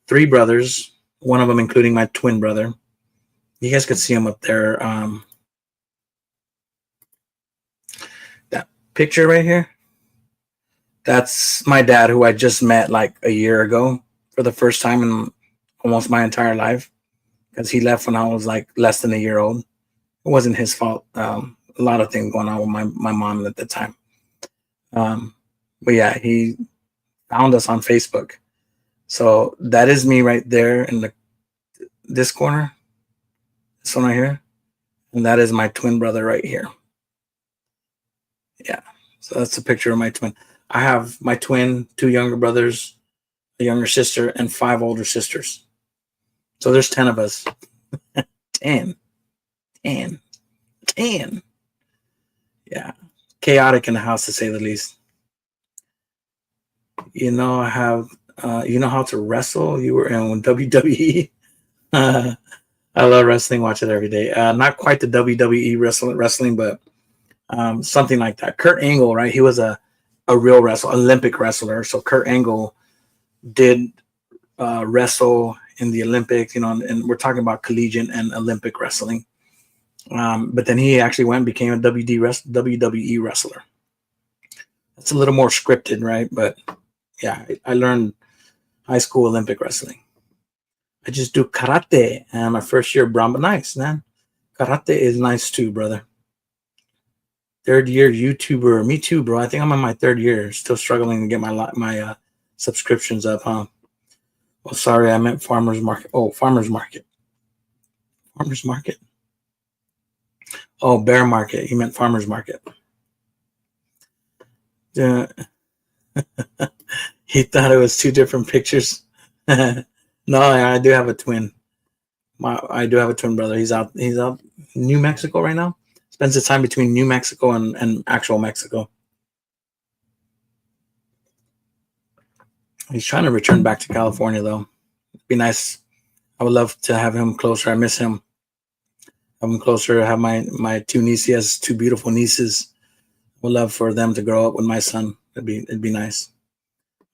3 brothers. One of them including my twin brother. You guys could see him up there. That picture right here. That's my dad, who I just met like a year ago for the first time in almost my entire life, because he left when I was like less than a year old. It wasn't his fault. A lot of things going on with my mom at the time. But yeah, he found us on Facebook. So that is me right there in this corner. This one right here. And that is my twin brother right here. Yeah. So that's a picture of my twin. I have my twin, 2 younger brothers, a younger sister, and 5 older sisters. So there's 10 of us. 10. Yeah. Chaotic in the house, to say the least. I have, you know how to wrestle? You were in WWE. I love wrestling. Watch it every day. Not quite the WWE wrestling, but something like that. Kurt Angle, right? He was a real Olympic wrestler. So Kurt Angle did wrestle in the Olympics, and we're talking about collegiate and Olympic wrestling. But then he actually went and became a WWE wrestler. It's a little more scripted, right? But yeah, I learned high school Olympic wrestling. I just do karate, and my first year brown, but nice, man. Karate is nice too, brother. Third year YouTuber, me too, bro. I think I'm in my third year, still struggling to get my subscriptions up, huh? Well, sorry, I meant farmers market. Oh, farmers market. Farmers market. Oh, bear market. You meant farmers market. Yeah. He thought it was two different pictures. No, I do have a twin. I do have a twin brother. He's out New Mexico right now. Spends his time between New Mexico and actual Mexico. He's trying to return back to California, though. It'd be nice. I would love to have him closer. I miss him. Have him closer. Have my two nieces. He has two beautiful nieces. Would love for them to grow up with my son. It'd be nice.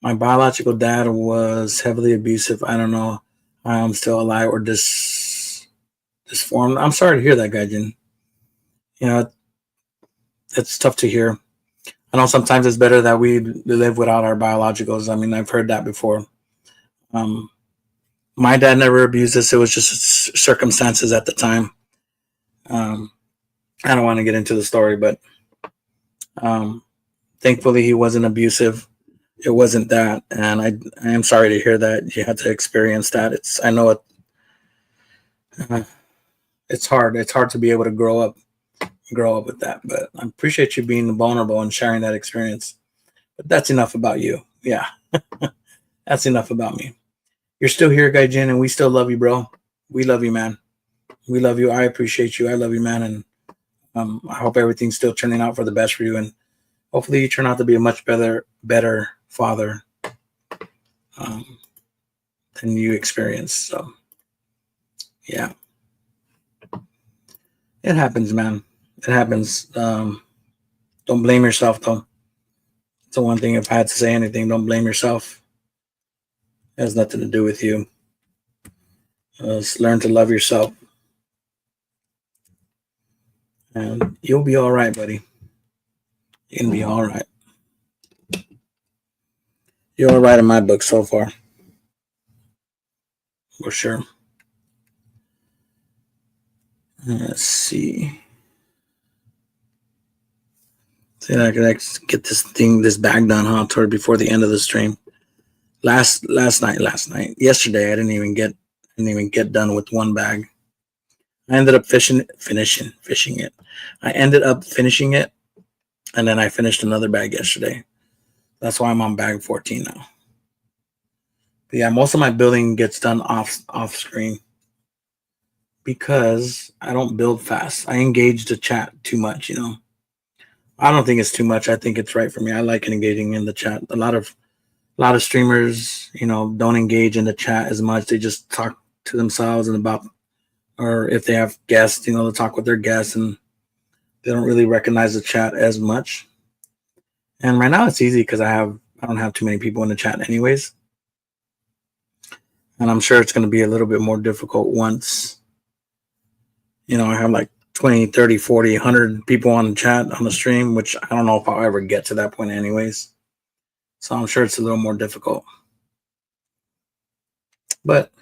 My biological dad was heavily abusive. I don't know. I'm still alive or disformed. I'm sorry to hear that, Gaijin. It's tough to hear. I know sometimes it's better that we live without our biologicals. I mean, I've heard that before. My dad never abused us. It was just circumstances at the time. I don't want to get into the story, but thankfully he wasn't abusive. It wasn't that, and I am sorry to hear that you had to experience that. I know it's hard. It's hard to be able to grow up with that, but I appreciate you being vulnerable and sharing that experience. But that's enough about you. Yeah, that's enough about me. You're still here, Gaijin, and we still love you, bro. We love you, man. We love you. I appreciate you. I love you, man, and I hope everything's still turning out for the best for you, and hopefully you turn out to be a much better father than you experienced. So, yeah, it happens, man. It happens. Don't blame yourself, though. It's the one thing, if I had to say anything, don't blame yourself. It has nothing to do with you. Just learn to love yourself, and you'll be all right, buddy. You can be all right. You're all right in my book so far, for sure. Let's see. See, I could get this bag done, huh? Toward before the end of the stream. Last night. Yesterday, I didn't even get done with one bag. I ended up fishing it. I ended up finishing it, and then I finished another bag yesterday. That's why I'm on bag 14 now. But yeah, most of my building gets done off screen because I don't build fast. I engage the chat too much, I don't think it's too much. I think it's right for me. I like engaging in the chat. A lot of streamers, don't engage in the chat as much. They just talk to themselves or if they have guests, they'll talk with their guests, and they don't really recognize the chat as much. And right now it's easy because I don't have too many people in the chat anyways. And I'm sure it's going to be a little bit more difficult once, I have like 20, 30, 40, 100 people on the chat on the stream, which I don't know if I'll ever get to that point anyways. So I'm sure it's a little more difficult. But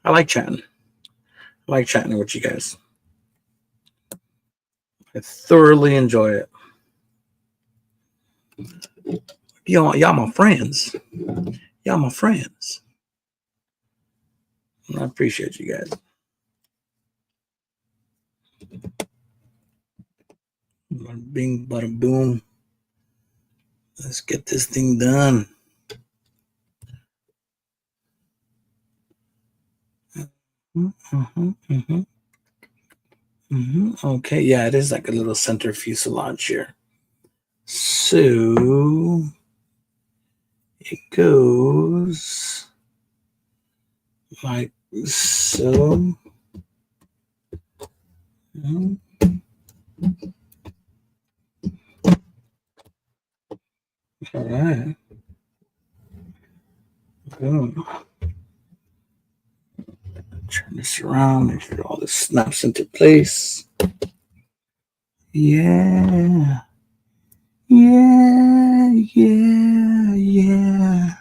I like chatting. I like chatting with you guys. I thoroughly enjoy it. Y'all my friends. Y'all my friends. I appreciate you guys. Bada bing, bada boom. Let's get this thing done. Okay, yeah, it is like a little center fuselage here. So it goes like so. All right. Boom. Turn this around, make sure all this snaps into place. Yeah. Yeah, yeah, yeah.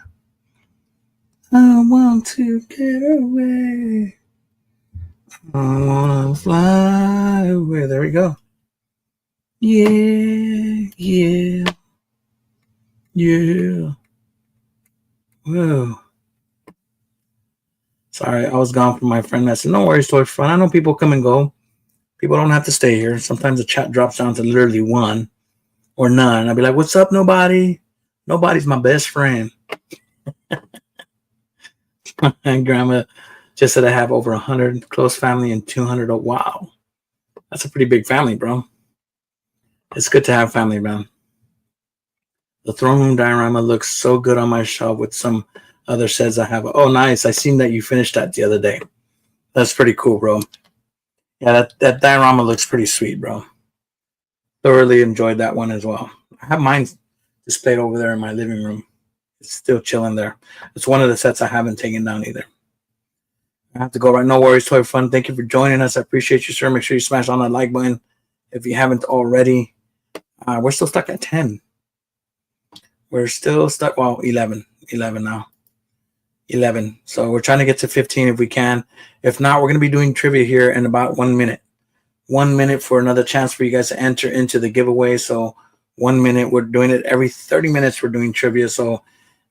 I want to get away. I want to fly away. There we go. Yeah, yeah, yeah. Whoa. Sorry, I was gone from my friend. I said, no worries, Toy Fun. I know people come and go. People don't have to stay here. Sometimes the chat drops down to literally one or none. I'd be like, what's up, nobody? Nobody's my best friend. And Grandma just said I have over 100 close family and 200. Oh, wow. That's a pretty big family, bro. It's good to have family, man. The throne room diorama looks so good on my shelf with some other sets I have. Oh, nice. I seen that you finished that the other day. That's pretty cool, bro. Yeah, that diorama looks pretty sweet, bro. Thoroughly enjoyed that one as well. I have mine displayed over there in my living room. It's still chilling there. It's one of the sets I haven't taken down either. I have to go right. No worries, Toy Fun. Thank you for joining us. I appreciate you, sir. Make sure you smash on that like button if you haven't already. We're still stuck at 10. We're still stuck. Well, 11 now. 11. So we're trying to get to 15 if we can. If not, we're going to be doing trivia here in about 1 minute. 1 minute for another chance for you guys to enter into the giveaway. So 1 minute. We're doing it every 30 minutes. We're doing trivia. So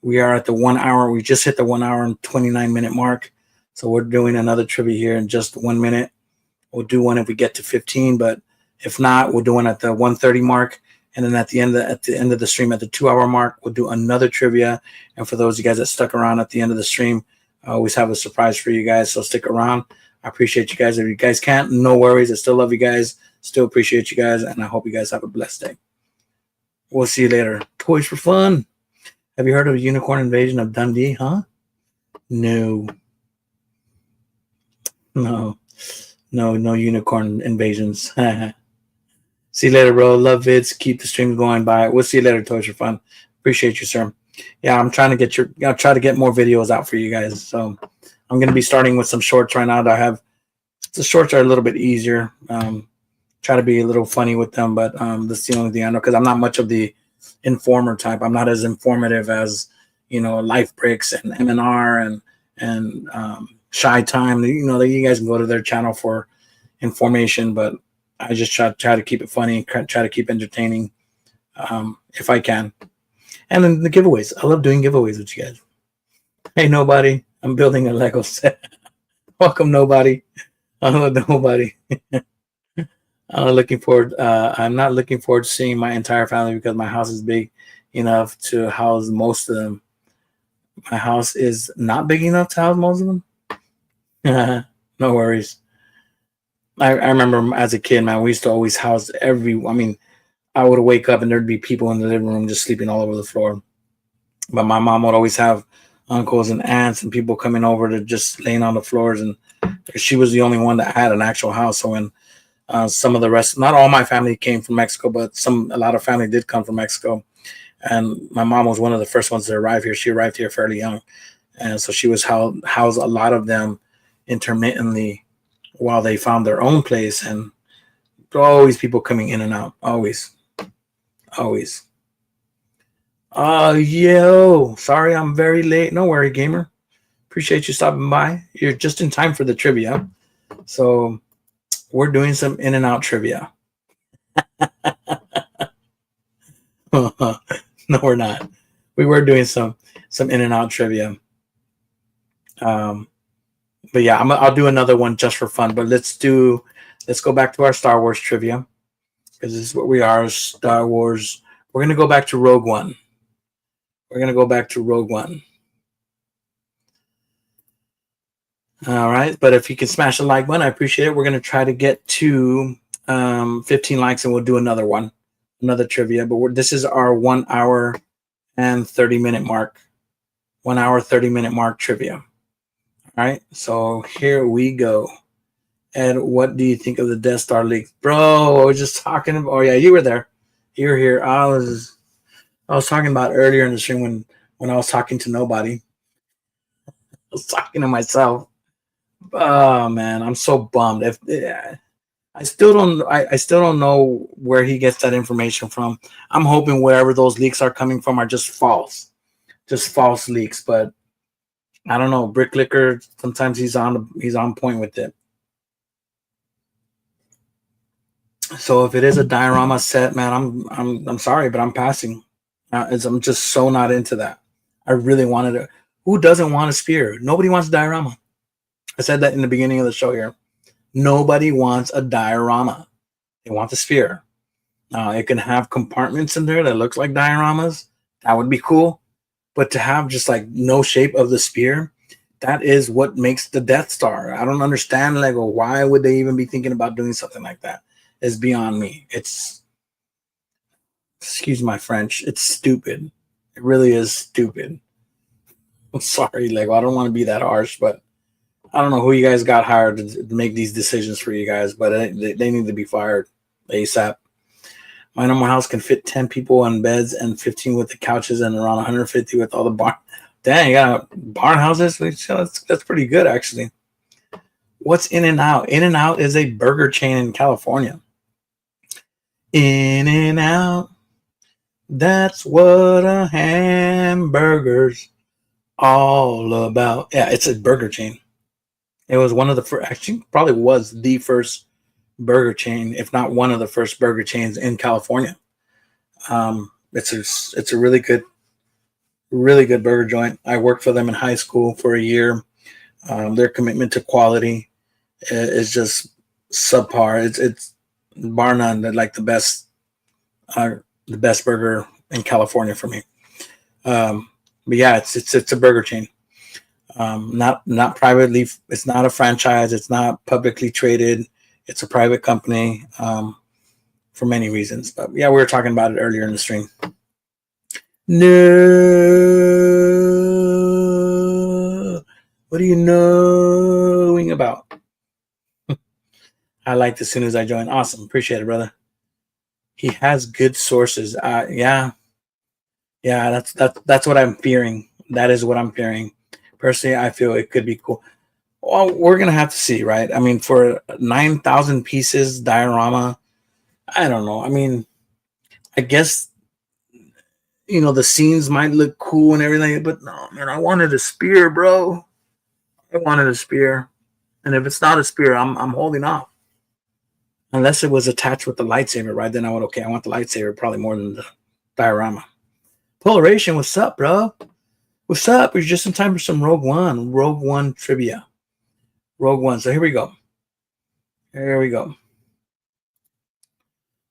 we are at the 1 hour. We just hit the 1 hour and 29-minute mark. So we're doing another trivia here in just 1 minute. We'll do one if we get to 15, but if not, we'll do one at the 1:30 mark. And then at the end of the stream, at the 2 hour mark, we'll do another trivia. And for those of you guys that stuck around at the end of the stream, I always have a surprise for you guys. So stick around. I appreciate you guys. If you guys can't, no worries. I still love you guys. Still appreciate you guys. And I hope you guys have a blessed day. We'll see you later. Toys for fun. Have you heard of a unicorn invasion of Dundee? Huh? No. No unicorn invasions. See you later, bro. Love vids. Keep the stream going by. We'll see you later, Toys for Fun. Appreciate you, sir. Yeah, I'm trying to I'll try to get more videos out for you guys. So I'm going to be starting with some shorts right now. The shorts are a little bit easier. Try to be a little funny with them, but that's the only thing I know because I'm not much of the informer type. I'm not as informative as, Life Bricks and MNR and Shy Time. You guys can go to their channel for information, but I just try to keep it funny, try to keep entertaining if I can. And then the giveaways. I love doing giveaways with you guys. Hey, nobody. I'm building a Lego set. Welcome, nobody. I love nobody. I'm not looking forward to seeing my entire family because my house is big enough to house most of them. My house is not big enough to house most of them. No worries. I remember as a kid, man, we used to always house I would wake up and there'd be people in the living room just sleeping all over the floor. But my mom would always have uncles and aunts and people coming over to just laying on the floors. And she was the only one that had an actual house. So when some of the rest, not all my family came from Mexico, but a lot of family did come from Mexico. And my mom was one of the first ones to arrive here. She arrived here fairly young. And so she was housed a lot of them intermittently while they found their own place. And always people coming in and out. Always. Yo, sorry I'm very late. No worry, gamer. Appreciate you stopping by. You're just in time for the trivia. So we're doing some in and out trivia. No, we're not. We were doing some in and out trivia. But yeah, I'll do another one just for fun. But let's go back to our Star Wars trivia because this is what we are, Star Wars. We're gonna go back to Rogue One. All right, but if you can smash the like button, I appreciate it. We're gonna try to get to 15 likes, and we'll do another trivia. But this is our 1 hour and 30-minute mark. 1 hour, 30-minute mark trivia. All right, so here we go. And what do you think of the Death Star leak? Bro, I was just talking about, oh yeah, you were there. You were here. I was talking about earlier in the stream when I was talking to nobody. I was talking to myself. Oh man, I'm so bummed. I still don't know where he gets that information from. I'm hoping wherever those leaks are coming from are just false leaks. But I don't know. Bricklicker, sometimes he's on point with it. So if it is a diorama set, man, I'm sorry, but I'm passing. I'm just so not into that. I really wanted it. Who doesn't want a spear? Nobody wants a diorama. I said that in the beginning of the show here. Nobody wants a diorama. They want the sphere. It can have compartments in there that looks like dioramas. That would be cool. But to have just like no shape of the spear, that is what makes the Death Star. I don't understand, like, well, why would they even be thinking about doing something like that? It's beyond me. It's, excuse my French, it's stupid. It really is stupid. I'm sorry, like, I don't want to be that harsh, but I don't know who you guys got hired to make these decisions for you guys, but they need to be fired ASAP. My normal house can fit 10 people on beds and 15 with the couches and around 150 with all the barn. Dang, you got barn houses? That's pretty good, actually. What's In-N-Out? In-N-Out is a burger chain in California. In-N-Out, that's what a hamburger's all about. Yeah, it's a burger chain. It was one of the first, actually, probably was the first burger chain, if not one of the first burger chains in California. It's a really good burger joint. I worked for them in high school for a year. Their commitment to quality is just subpar. It's bar none. They're like the best burger in California for me. But yeah, it's a burger chain. Not privately. It's not a franchise. It's not publicly traded. It's a private company for many reasons. But yeah, we were talking about it earlier in the stream. No, what are you knowing about? I liked as soon as I joined. Awesome, appreciate it, brother. He has good sources. Yeah, that's what I'm fearing. That is what I'm fearing. Personally, I feel it could be cool. Well, we're gonna have to see, right? I mean, for 9,000 pieces diorama, I don't know. I mean, I guess the scenes might look cool and everything, but no, man, I wanted a spear, bro. I wanted a spear, and if it's not a spear, I'm holding off. Unless it was attached with the lightsaber, right? Then I would, okay, I want the lightsaber probably more than the diorama. Polaration, what's up, bro? What's up? We're just in time for some Rogue One trivia. Rogue One. So here we go.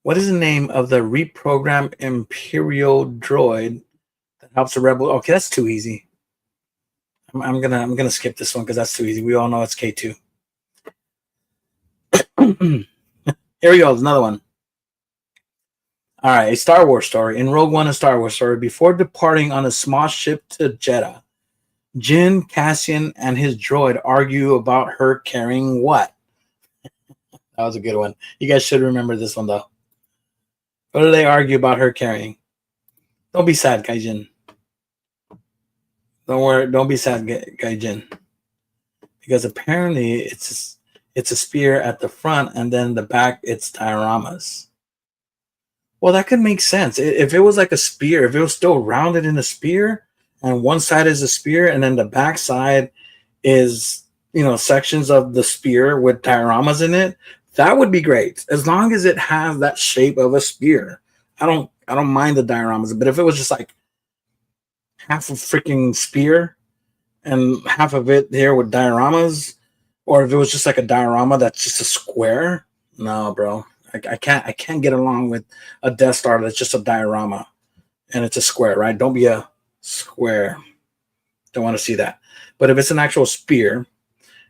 What is the name of the reprogrammed Imperial droid that helps the rebel? Okay, that's too easy. I'm gonna skip this one because that's too easy. We all know it's K2. Here we go. Another one. All right, a Star Wars story. In Rogue One, a Star Wars story. Before departing on a small ship to Jeddah, Jin, Cassian, and his droid argue about her carrying what? That was a good one. You guys should remember this one, though. What do they argue about her carrying? Don't be sad, Gaijin. Don't worry. Don't be sad, Gaijin. Because apparently it's a spear at the front, and then the back it's dioramas. Well, that could make sense. If it was like a spear, if it was still rounded in a spear, and one side is a spear, and then the back side is, sections of the spear with dioramas in it, that would be great. As long as it has that shape of a spear. I don't mind the dioramas, but if it was just like half a freaking spear and half of it here with dioramas, or if it was just like a diorama that's just a square, no, bro. I can't get along with a Death Star that's just a diorama and it's a square, right? Don't be a square. Don't want to see that. But if it's an actual spear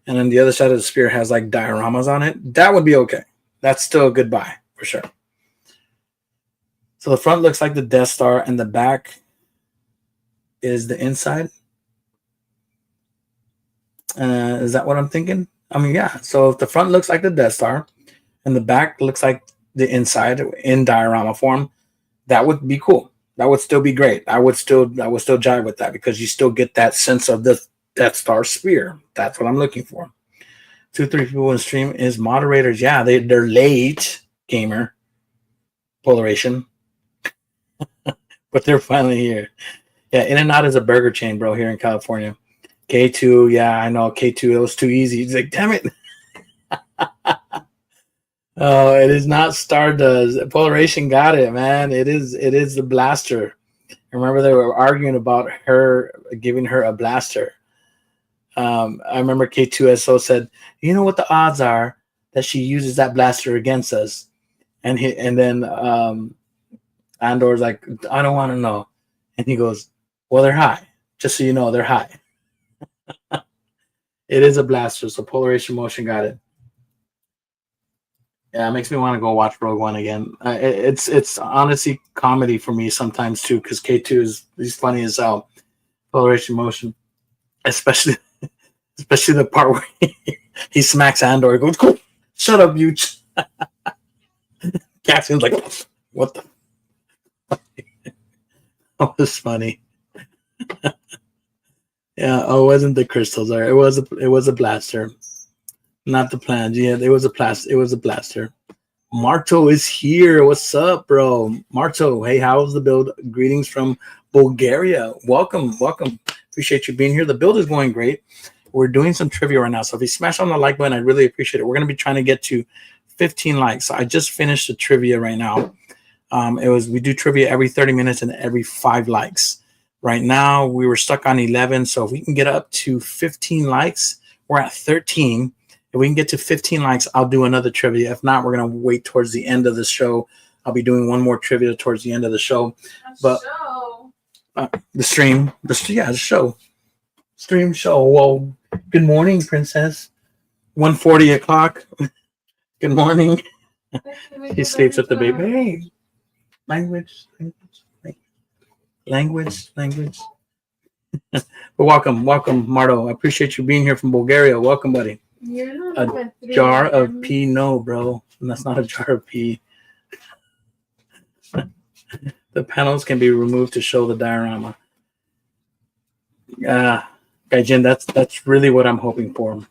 and then the other side of the spear has like dioramas on it, that would be okay. That's still a good buy for sure. So the front looks like the Death Star and the back is the inside. Is that what I'm thinking? I mean, yeah. So if the front looks like the Death Star and the back looks like the inside in diorama form, that would be cool. That would still be great. I would still jive with that because you still get that sense of the Death Star spear. That's what I'm looking for. 2, 3 people in stream is moderators. Yeah, they're late, gamer polaration, but they're finally here. Yeah, In and Out is a burger chain, bro, here in California. K2, yeah, I know K2. It was too easy. He's like, damn it. Oh, it is not Stardust. Polaration got it, man. It is the blaster. Remember they were arguing about her giving her a blaster. I remember K2SO said, "You know what the odds are that she uses that blaster against us?" And then Andor's like, "I don't want to know," and he goes, "Well, they're high. Just so you know, they're high. It is a blaster, so Polaration Motion got it." Yeah, it makes me want to go watch Rogue One again. It's honestly comedy for me sometimes too, because K2 is he's funny as hell. Polaration Motion, especially especially the part where he smacks Andor. He goes, "Cool, shut up, you." Cassian's like, "What the?" That was funny. Yeah, oh, it wasn't the crystals. Or it was a blaster, not the plans. Yeah, it was a blaster. Marto is here. What's up, bro? Marto, hey, how's the build? Greetings from Bulgaria. Welcome. Appreciate you being here. The build is going great. We're doing some trivia right now. So if you smash on the like button, I'd really appreciate it. We're going to be trying to get to 15 likes. So I just finished the trivia right now. We do trivia every 30 minutes and every 5 likes. Right now, we were stuck on 11. So if we can get up to 15 likes, we're at 13. If we can get to 15 likes, I'll do another trivia. If not, we're going to wait towards the end of the show. I'll be doing one more trivia towards the end of the show. But the stream, the show. Stream show. Well, good morning, princess. 1:40 o'clock. Good morning. He sleeps with the baby. Hey, language. But welcome, Marto. I appreciate you being here from Bulgaria. Welcome, buddy. A jar of pee? No, bro. That's not a jar of pee. The panels can be removed to show the diorama. Gaijin, that's really what I'm hoping for.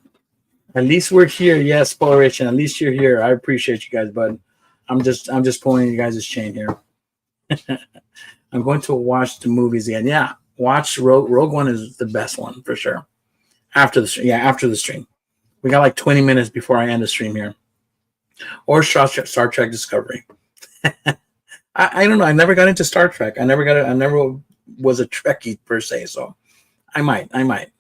At least we're here. Yes, Polaration. At least you're here. I appreciate you guys, bud. I'm just pulling you guys' chain here. I'm going to watch the movies again. Yeah, watch Rogue One is the best one for sure. After the stream, after the stream, we got like 20 minutes before I end the stream here. Or Star Trek Discovery. I don't know. I never got into Star Trek. I never was a Trekkie per se. So I might.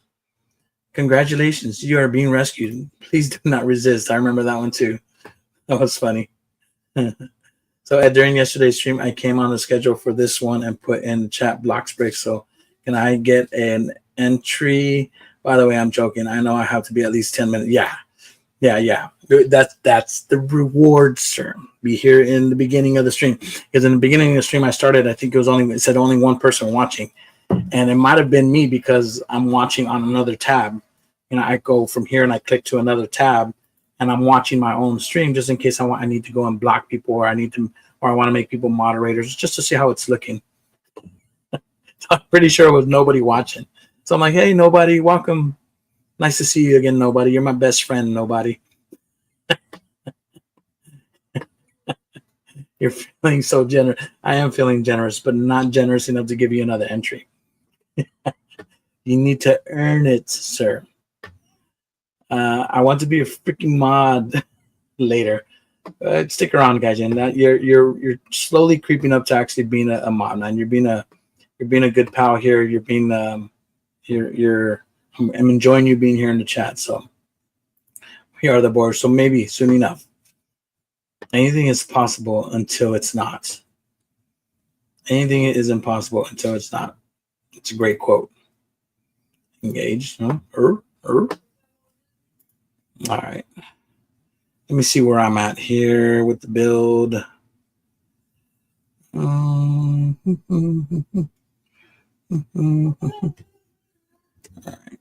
Congratulations, you are being rescued. Please do not resist. I remember that one too. That was funny. So during yesterday's stream, I came on the schedule for this one and put in the chat BlocksBricks. So can I get an entry? By the way, I'm joking. I know I have to be at least 10 minutes. Yeah. That's the reward, sir. Be here in the beginning of the stream. Because in the beginning of the stream I started, I think it said only one person watching. And it might have been me because I'm watching on another tab. I go from here and I click to another tab and I'm watching my own stream just in case I need to go and block people or I want to make people moderators just to see how it's looking. So I'm pretty sure it was nobody watching. So I'm like, hey, nobody, welcome. Nice to see you again, nobody. You're my best friend, nobody. You're feeling so generous. I am feeling generous, but not generous enough to give you another entry. You need to earn it, sir. I want to be a freaking mod later. Stick around, guys, and that you're slowly creeping up to actually being a mod, man. You're being a good pal here. I'm enjoying you being here in the chat. So here are the boards. So maybe soon enough. Anything is possible until it's not. Anything is impossible until it's not. It's a great quote. Engaged. Huh? All right. Let me see where I'm at here with the build. All right.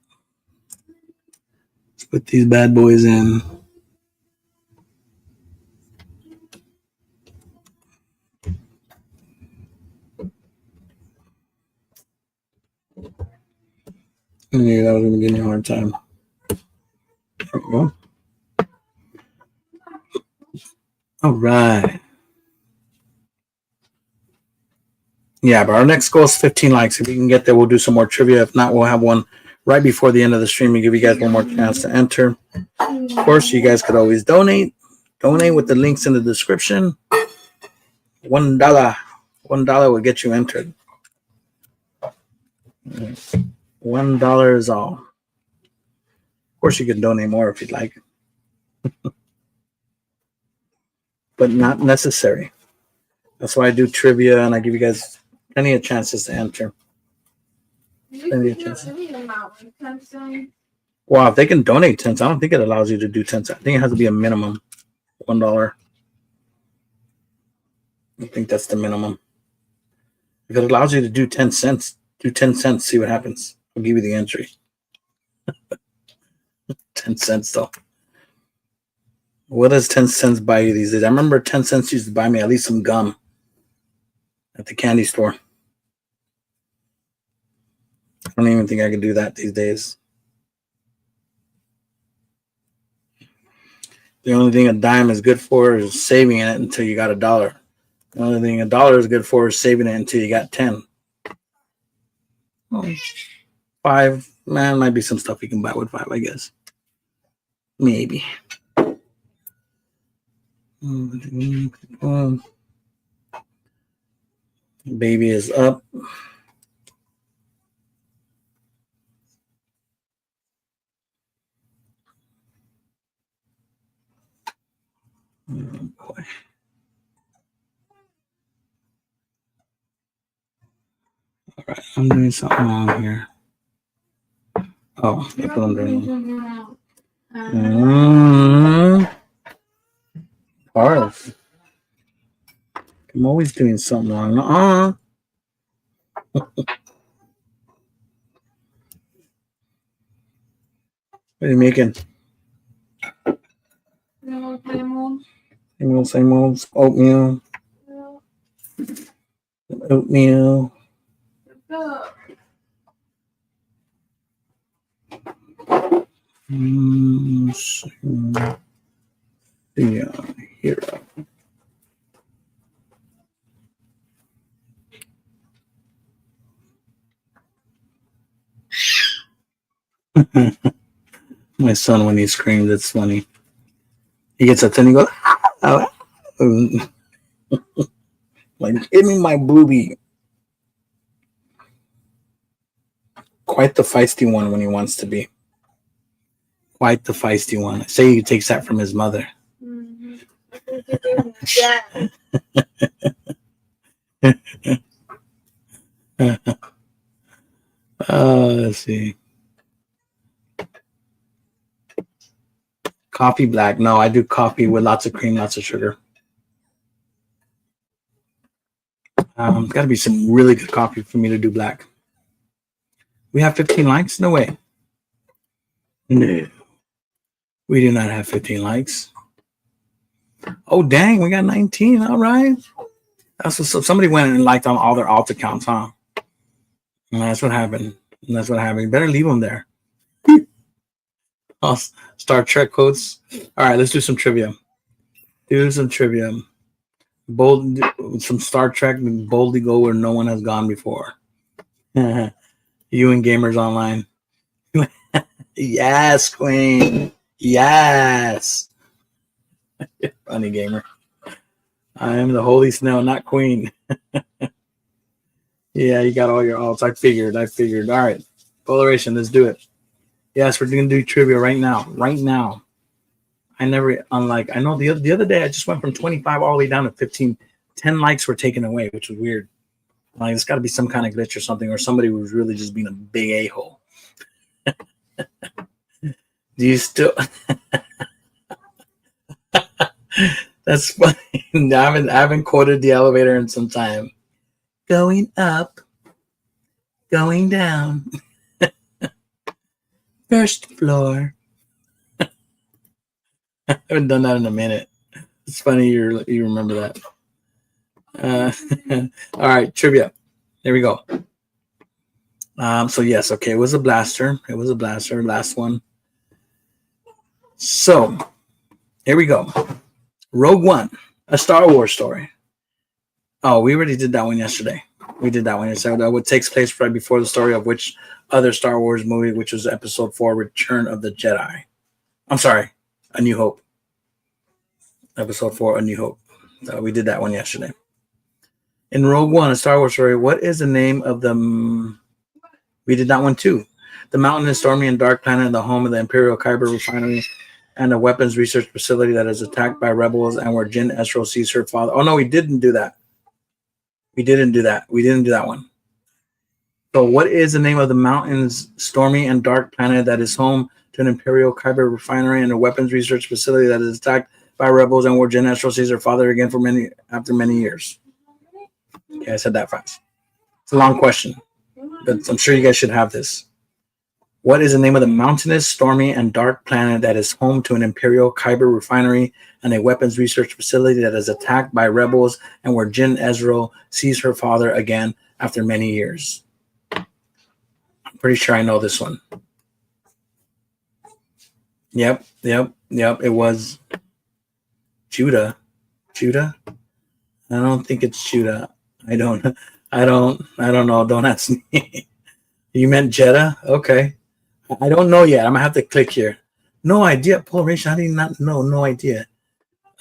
Put these bad boys in. I knew that was going to give me a hard time. There we go. All right. Yeah, but our next goal is 15 likes. If we can get there, we'll do some more trivia. If not, we'll have one right before the end of the stream and give you guys one more chance to enter. Of course, you guys could always donate. Donate with the links in the description. $1. $1 will get you entered. $1 is all. Of course, you can donate more if you'd like. But not necessary. That's why I do trivia and I give you guys plenty of chances to enter. Plenty of chances. Wow, if they can donate 10 cents, I don't think it allows you to do 10 cents. I think it has to be a minimum $1. I think that's the minimum. If it allows you to do 10 cents, do 10 cents, see what happens. I'll give you the entry. 10 cents though. What does 10 cents buy you these days? I remember 10 cents used to buy me at least some gum at the candy store. I don't even think I can do that these days. The only thing a dime is good for is saving it until you got $1. The only thing $1 is good for is saving it until you got 10. Well, 5, man, might be some stuff you can buy with 5, I guess. Maybe. Baby is up. Oh boy. All right, I'm doing something wrong here. Oh, that's what I'm doing. Parse. I'm always doing something wrong. What are you making? Same old. Oatmeal. Oatmeal. Yeah, here. My son, when he screams, it's funny. He gets up and he goes, ah, like, give me my booby. Quite the feisty one when he wants to be. Quite the feisty one. I say he takes that from his mother. Mm-hmm. Let's see. Coffee black. No, I do coffee with lots of cream, lots of sugar. It's got to be some really good coffee for me to do black. We have 15 likes? No way. No. We do not have 15 likes. Oh, dang. We got 19. All right. That's what, so somebody went and liked on all their alt accounts, huh? And that's what happened. And that's what happened. You better leave them there. Oh, Star Trek quotes. All right, let's do some trivia. Do some trivia. Bold, some Star Trek, boldly go where no one has gone before. You and Gamers Online. Yes, Queen. Yes. Funny gamer. I am the Holy Snail, not Queen. Yeah, you got all your alts. I figured. All right. Polaration, let's do it. Yes, we're going to do trivia right now. Right now. I never, unlike, I know the other day I just went from 25 all the way down to 15. 10 likes were taken away, which was weird. Like, it's got to be some kind of glitch or something, or somebody was really just being a big a-hole. Do you still? That's funny. I haven't quoted the elevator in some time. Going up, going down. First floor. I haven't done that in a minute. It's funny you remember that. All right, trivia. There we go. So yes, okay, it was a blaster. It was a blaster. Last one. So here we go. Rogue One, a Star Wars story. Oh, we already did that one yesterday. We did that one yesterday. What takes place right before the story of which other Star Wars movie, which was Episode 4, Return of the Jedi. I'm sorry, A New Hope. Episode 4, A New Hope. We did that one yesterday. In Rogue One, a Star Wars story, what is the name of the... We did that one too. The mountain is stormy and dark planet, the home of the Imperial Kyber refinery and a weapons research facility that is attacked by rebels and where Jyn Erso sees her father. Oh, no, we didn't do that. We didn't do that. We didn't do that one. So what is the name of the mountain's stormy and dark planet that is home to an Imperial Kyber refinery and a weapons research facility that is attacked by rebels and where Jyn Erso sees her father again after many years? Okay, I said that fast. It's a long question, but I'm sure you guys should have this. What is the name of the mountainous, stormy, and dark planet that is home to an Imperial Kyber refinery and a weapons research facility that is attacked by rebels and where Jyn Erso sees her father again after many years? I'm pretty sure I know this one. Yep. It was Judah. Judah? I don't think it's Judah. I don't know. Don't ask me. You meant Jeddah? Okay. I don't know yet. I'm gonna have to click here. No idea. Paul Rachel, how do you not know? No idea.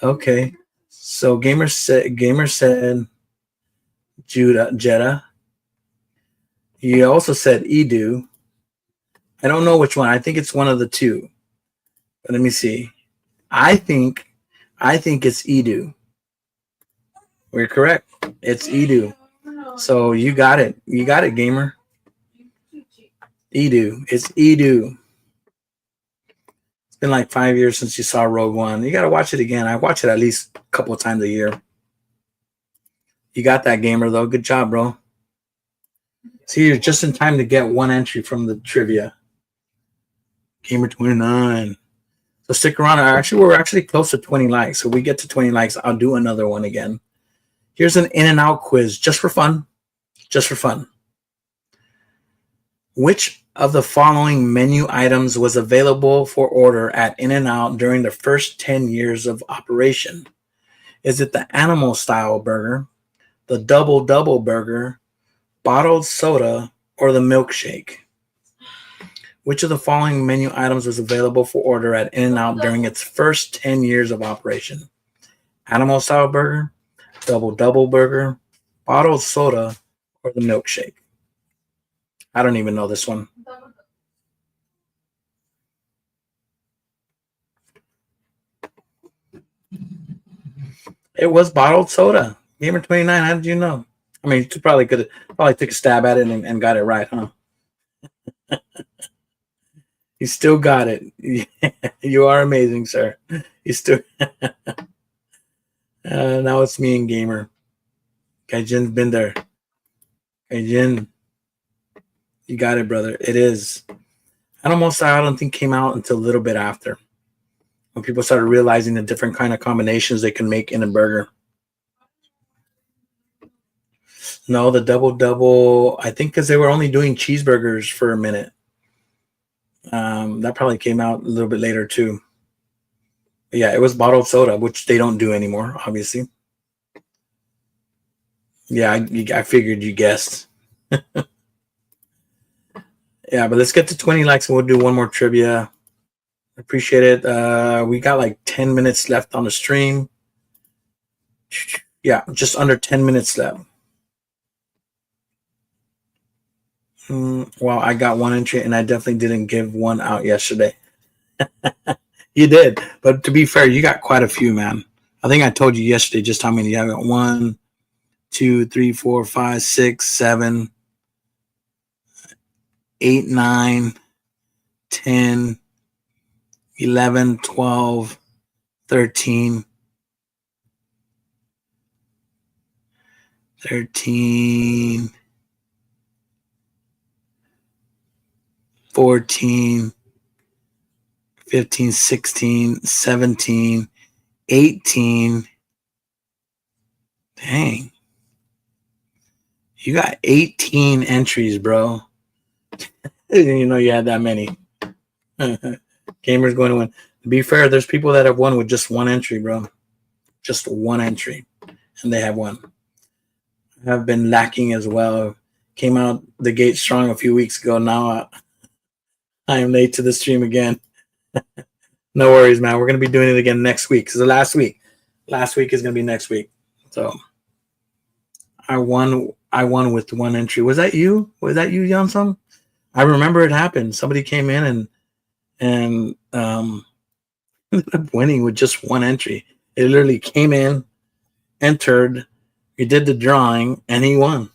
Okay. So Gamer said Jeddah. You also said Edu. I don't know which one. I think it's one of the two. But let me see. I think it's Edu. We're correct. It's Edu. So you got it. You got it, Gamer. Edu. It's Edu. It's been like 5 years since you saw Rogue One. You got to watch it again. I watch it at least a couple of times a year. You got that, Gamer, though. Good job, bro. See, you're just in time to get one entry from the trivia. Gamer 29. So stick around. We're actually close to 20 likes. So we get to 20 likes, I'll do another one again. Here's an in and out quiz just for fun. Just for fun. Which of the following menu items was available for order at In-N-Out during the first 10 years of operation? Is it the animal style burger, the double burger, bottled soda, or the milkshake? Which of the following menu items was available for order at In-N-Out during its first 10 years of operation? Animal style burger, double burger, bottled soda, or the milkshake? I don't even know this one. It was bottled soda. Gamer 29, how did you know? I mean, you probably took a stab at it and got it right, huh? You still got it. You are amazing, sir. You still. Now it's me and Gamer. Kaijin's been there. Kaijin, you got it, brother. It is. Animal style, I don't think came out until a little bit after, when people started realizing the different kind of combinations they can make in a burger. No, the double, I think because they were only doing cheeseburgers for a minute. That probably came out a little bit later too. But yeah, it was bottled soda, which they don't do anymore, obviously. Yeah, I figured you guessed. Yeah, but let's get to 20 likes and we'll do one more trivia. Appreciate it. We got like 10 minutes left on the stream. Yeah, just under 10 minutes left. Well, I got one entry and I definitely didn't give one out yesterday. You did, but to be fair, you got quite a few, man. I think I told you yesterday just how many. I got 1, 2, 3, 4, 5, 6, 7, 8, 9, 10, 11, 12, 13, 14, 15, 16, 17, 18. Dang. You got 18 entries, bro. I didn't even know you had that many. Gamers going to win. To be fair, there's people that have won with just one entry, bro. Just one entry. And they have won. I have been lacking as well. Came out the gate strong a few weeks ago. Now I am late to the stream again. No worries, man. We're going to be doing it again next week. This is the last week. Last week is going to be next week. So I won with one entry. Was that you? Was that you, Yansung? I remember it happened. Somebody came in and ended up winning with just one entry. It literally came in, entered, he did the drawing, and he won.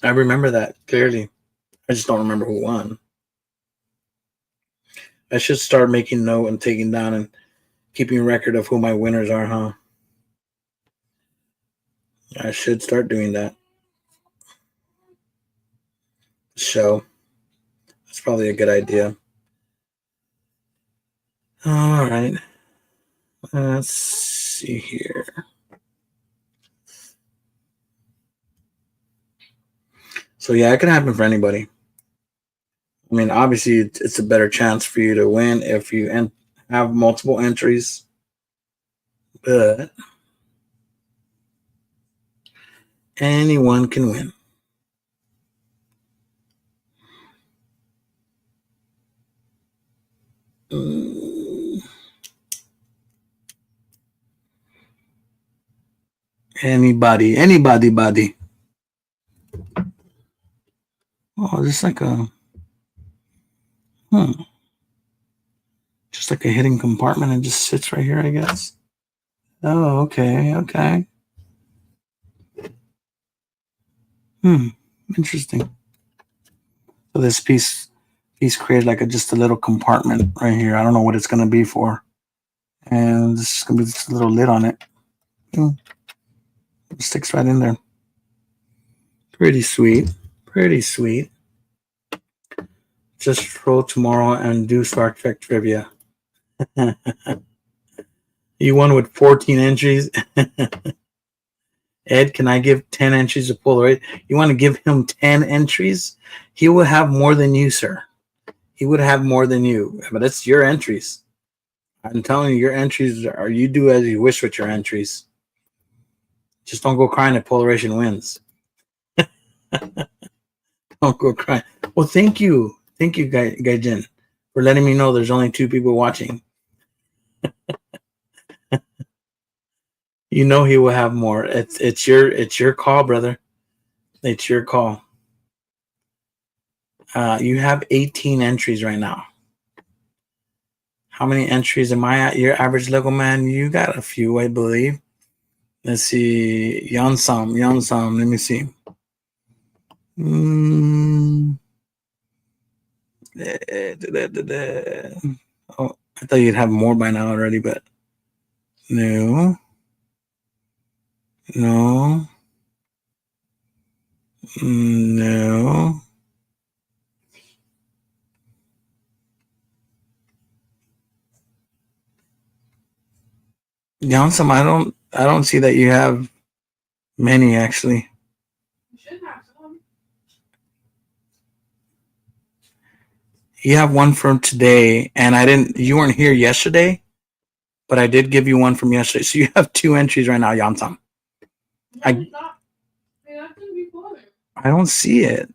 I remember that clearly. I just don't remember who won. I should start making note and taking down and keeping record of who my winners are, huh? I should start doing that. So that's probably a good idea. All right. Let's see here. So yeah, it can happen for anybody. I mean, obviously, it's a better chance for you to win if you have multiple entries. But anyone can win. Anybody, buddy. Oh, just like a, just like a hidden compartment and just sits right here, I guess. Oh, okay. Interesting. So this piece created like just a little compartment right here. I don't know what it's gonna be for, and this is gonna be just a little lid on it. It sticks right in there. Pretty sweet. Pretty sweet. Just roll tomorrow and do Star Trek trivia. You won with 14 entries. Ed, can I give 10 entries of Polaroid? You want to give him 10 entries? He will have more than you, sir. He would have more than you. But it's your entries. I'm telling you, your entries are, you do as you wish with your entries. Just don't go crying if Polarization wins. Don't go crying. Well, thank you. Thank you, Gaijin, for letting me know there's only 2 people watching. You know he will have more. It's your call, brother. It's your call. You have 18 entries right now. How many entries am I at? Your average Lego man? You got a few, I believe. Let's see. Yansam. Let me see. Oh, I thought you'd have more by now already, but no. No. Yansam, I don't see that you have many actually. You should have some. You have one from today, and you weren't here yesterday, but I did give you one from yesterday. So you have 2 entries right now, Yansam. I don't see it.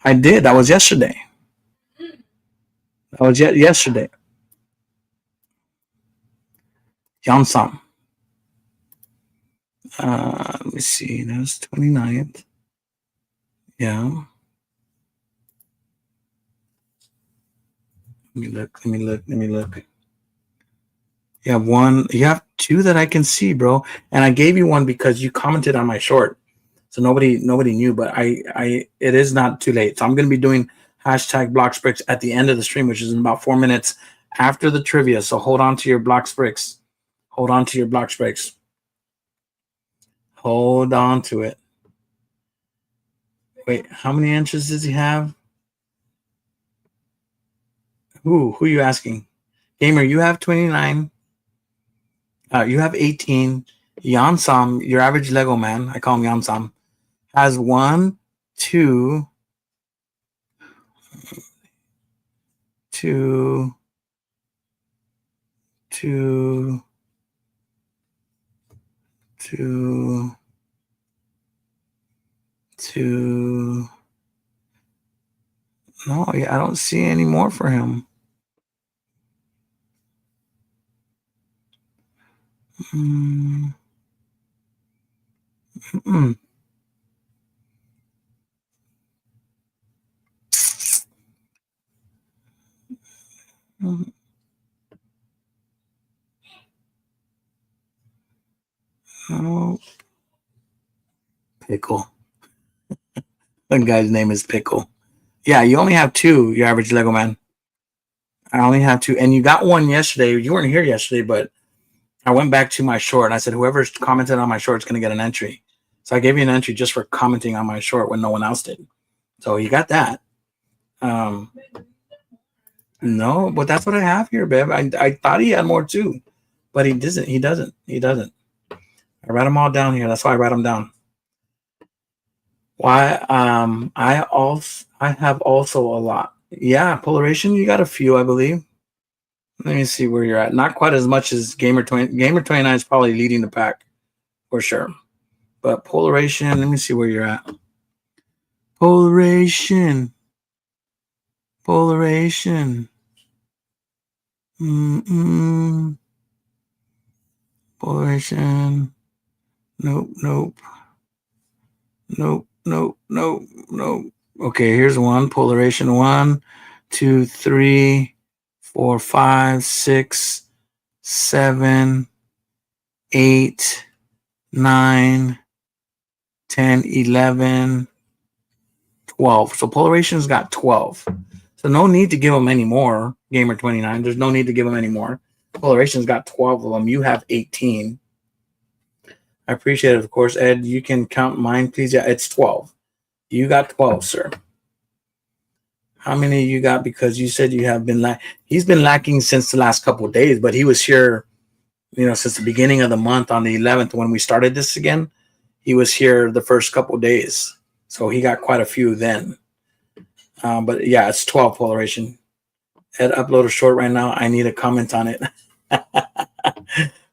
I did. That was yesterday. That was yesterday. Yansam. Let me see. That was 29th. Yeah. Let me look. You have one. You have 2 that I can see, bro. And I gave you one because you commented on my short. So nobody knew, but it is not too late. So I'm going to be doing hashtag BlocksBricks at the end of the stream, which is in about 4 minutes after the trivia. So hold on to your BlocksBricks. Hold on to your BlocksBricks. Hold on to it. Wait, how many inches does he have? Who you asking? Gamer, you have 29. You have 18. Yansam, your average Lego man, I call him Yansam, has 1, 2, 2, 2, 2, 2. No, I don't see any more for him. Mm. Mm. Mm. No. Pickle. That guy's name is Pickle. Yeah, you only have 2, your average Lego man. I only have 2. And you got one yesterday. You weren't here yesterday, but I went back to my short and I said, whoever's commented on my short is going to get an entry. So I gave you an entry just for commenting on my short when no one else did. So you got that. No, but that's what I have here, babe. I thought he had more too, but he doesn't. He doesn't. He doesn't. I write them all down here. That's why I write them down. Why? I have also a lot. Yeah, Polaration. You got a few, I believe. Let me see where you're at. Not quite as much as Gamer 20. Gamer 29 is probably leading the pack for sure. But Polaration. Let me see where you're at. Polaration. Polaration. Polaration. Nope. Nope. Nope. Nope. Nope. Nope. Okay, here's one. Polaration 1, 2, 3, 4, 5, 6, 7, 8, 9, 10, 11, 12. So Polaration's got 12. So no need to give them any more. Gamer 29. There's no need to give them any more. Polaration's got 12 of them. You have 18. I appreciate it, of course. Ed, you can count mine, please. Yeah, it's 12. You got 12, sir. How many you got? Because you said you have been he's been lacking since the last couple of days, but he was here, since the beginning of the month on the 11th when we started this again. He was here the first couple of days, so he got quite a few then. But yeah, it's 12 Polaration. Ed, upload a short right now. I need a comment on it.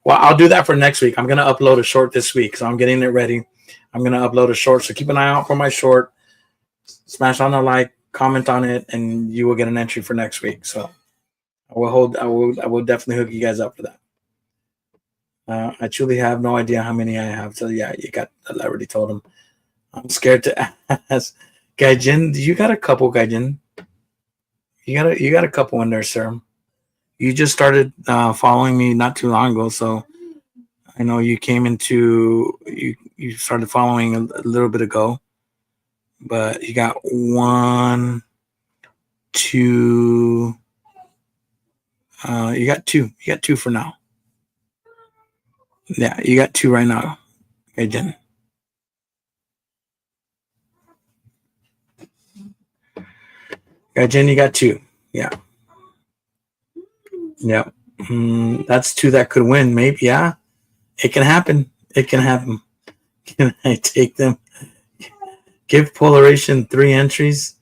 Well, I'll do that for next week. I'm going to upload a short this week, so I'm getting it ready. I'm going to upload a short, so keep an eye out for my short. Smash on the like, comment on it, and you will get an entry for next week. So I will definitely hook you guys up for that. I truly have no idea how many I have. So yeah, I already told him. I'm scared to ask. Gaijin, you got a couple, Gaijin. You got a couple in there, sir. You just started following me not too long ago, so I know you came into you started following a little bit ago, but you got 1, 2. You got 2. You got 2 for now. Yeah, you got 2 right now, Gaijin. Gaijin, you got 2. Yeah. Yeah. That's 2 that could win. Maybe. Yeah. It can happen. It can happen. Can I take them? Give Polaration 3 entries.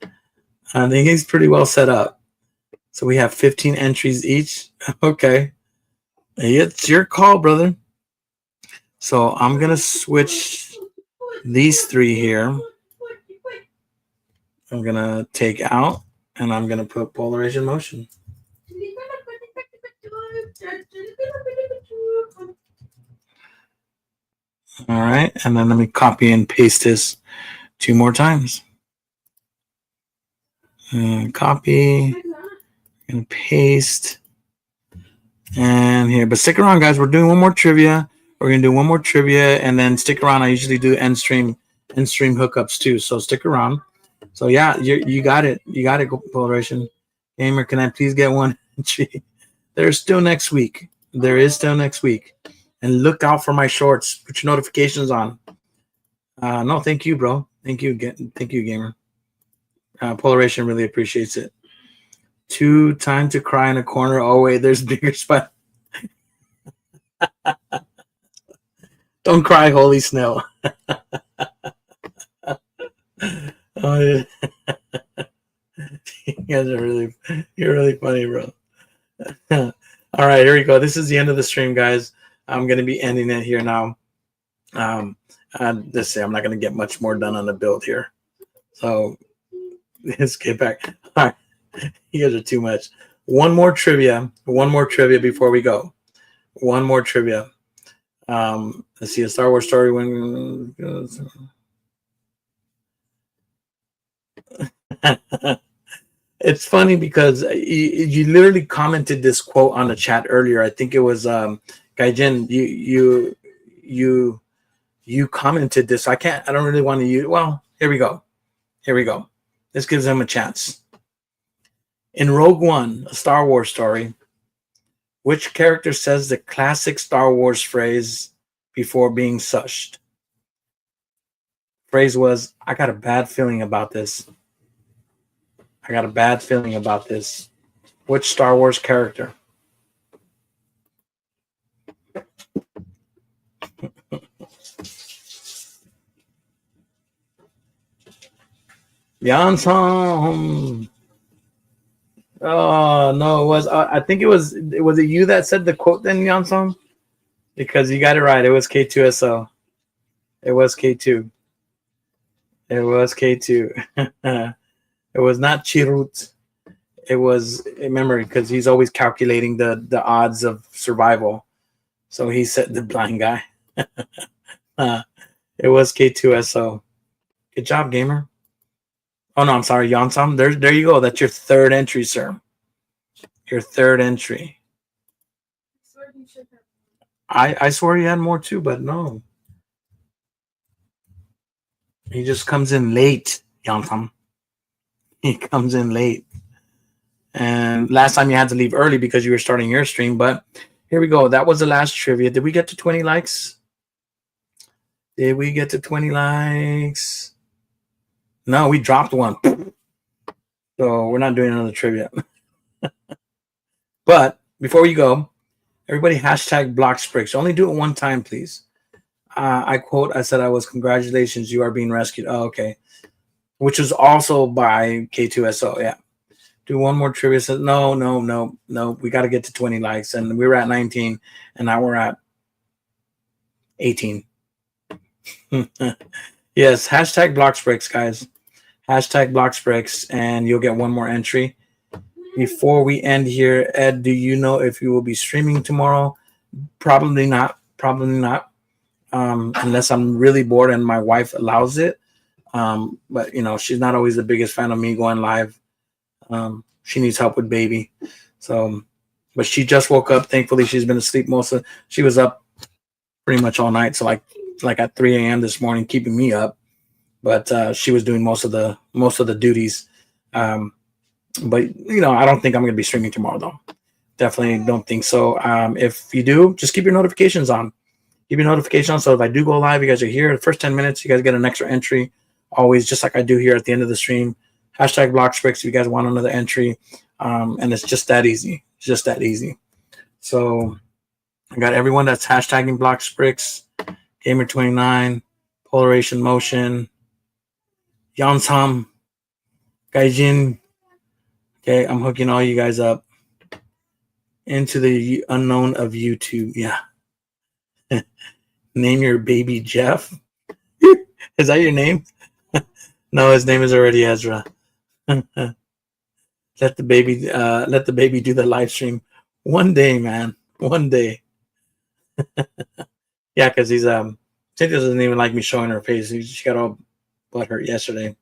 I think he's pretty well set up. So we have 15 entries each. Okay. It's your call, brother. So I'm going to switch these 3 here. I'm going to take out, and I'm going to put Polaration Motion. All right. And then let me copy and paste this 2 more times. And copy and paste. And here. But stick around, guys. We're doing one more trivia. We're going to do one more trivia, and then stick around. I usually do end stream hookups too. So stick around. So yeah, you got it. You got it, Polaration. Gamer, can I please get one entry? There's still next week. There is still next week. And look out for my shorts. Put your notifications on. No, thank you, bro. Thank you, gamer. Polaration really appreciates it. Two time to cry in a corner. Oh wait, there's bigger spot. Don't cry, holy snow. Oh, yeah. You guys are you're really funny, bro. All right, here we go. This is the end of the stream, guys. I'm gonna be ending it here now. Let's say I'm not gonna get much more done on the build here. So let's get back. All right, you guys are too much. One more trivia before we go. One more trivia. Let's see, a Star Wars story when it's funny because you literally commented this quote on the chat earlier. I think it was Gaijin. You commented this. I don't really want to use. Well, here we go. This gives them a chance. In Rogue One, a Star Wars story, which character says the classic Star Wars phrase before being sushed? Phrase was, "I got a bad feeling about this." I got a bad feeling about this. Which Star Wars character? Yansom. Oh no, it was. I think it was. Was it you that said the quote then, Yansom? Because you got it right. It was K2SO. It was K2. It was K2. It was not Chirut. It was a memory because he's always calculating the odds of survival. So he said the blind guy. It was K2SO. Good job, gamer. Oh no, I'm sorry, Yansam. There you go. That's your third entry, sir. Your third entry. I swore you had more too, but no. He just comes in late, Yansam. He comes in late. And last time you had to leave early because you were starting your stream, but here we go. That was the last trivia. Did we get to 20 likes? Did we get to 20 likes? No, we dropped one. So we're not doing another trivia. But before you go, everybody hashtag BlocksBricks. Only do it one time, please. I said I was, "Congratulations, you are being rescued." Oh, okay. Which was also by K2SO, yeah. Do one more trivia. Says, no. We got to get to 20 likes. And we were at 19, and now we're at 18. Yes, hashtag BlocksBricks, guys. Hashtag BlocksBricks, and you'll get one more entry. Before we end here, Ed, do you know if you will be streaming tomorrow? Probably not. Unless I'm really bored and my wife allows it. But she's not always the biggest fan of me going live. She needs help with baby. So, but she just woke up. Thankfully, she's been asleep she was up pretty much all night. So like at 3 a.m. this morning, keeping me up. But she was doing most of the duties. But I don't think I'm going to be streaming tomorrow though. Definitely don't think so. If you do, just keep your notifications on. Keep your notifications on. So if I do go live, you guys are here. The first 10 minutes, you guys get an extra entry. Always, just like I do here at the end of the stream. Hashtag BlocksBricks if you guys want another entry. And it's just that easy. It's just that easy. So I got everyone that's hashtagging BlocksBricks, Gamer29, Polaration Motion, Yansam, Gaijin. Okay, I'm hooking all you guys up into the unknown of YouTube. Yeah. Name your baby Jeff. Is that your name? No, his name is already Ezra. Let the baby do the live stream one day, man. One day. Yeah, because he's Cynthia doesn't even like me showing her face. She got all butthurt yesterday.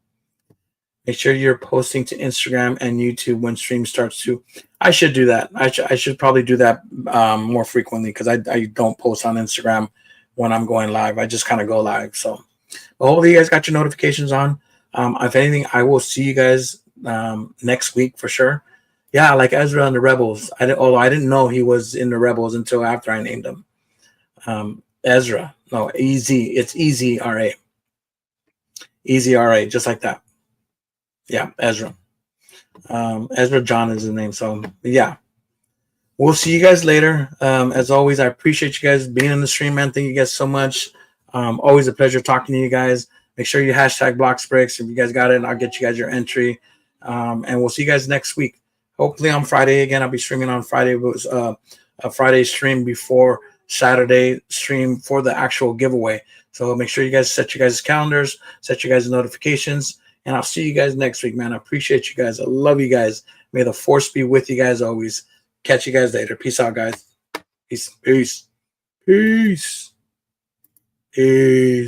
Make sure you're posting to Instagram and YouTube when stream starts too. I should do that. I should probably do that more frequently because I don't post on Instagram when I'm going live. I just kind of go live. So hopefully you guys got your notifications on. If anything, I will see you guys next week for sure. Yeah, like Ezra and the Rebels. Although I didn't know he was in the Rebels until after I named him. Ezra. No, Easy. It's Easy RA. Easy RA, just like that. Yeah, Ezra. Ezra John is his name. So yeah, we'll see you guys later. As always, I appreciate you guys being in the stream, man. Thank you guys so much. Always a pleasure talking to you guys. Make sure you hashtag BlocksBricks if you guys got it, and I'll get you guys your entry. And we'll see you guys next week. Hopefully on Friday again. I'll be streaming on Friday. It was a Friday stream before Saturday stream for the actual giveaway. So make sure you guys set your guys' calendars, set your guys' notifications, and I'll see you guys next week, man. I appreciate you guys. I love you guys. May the force be with you guys always. Catch you guys later. Peace out, guys. Peace. Peace. Peace. Peace.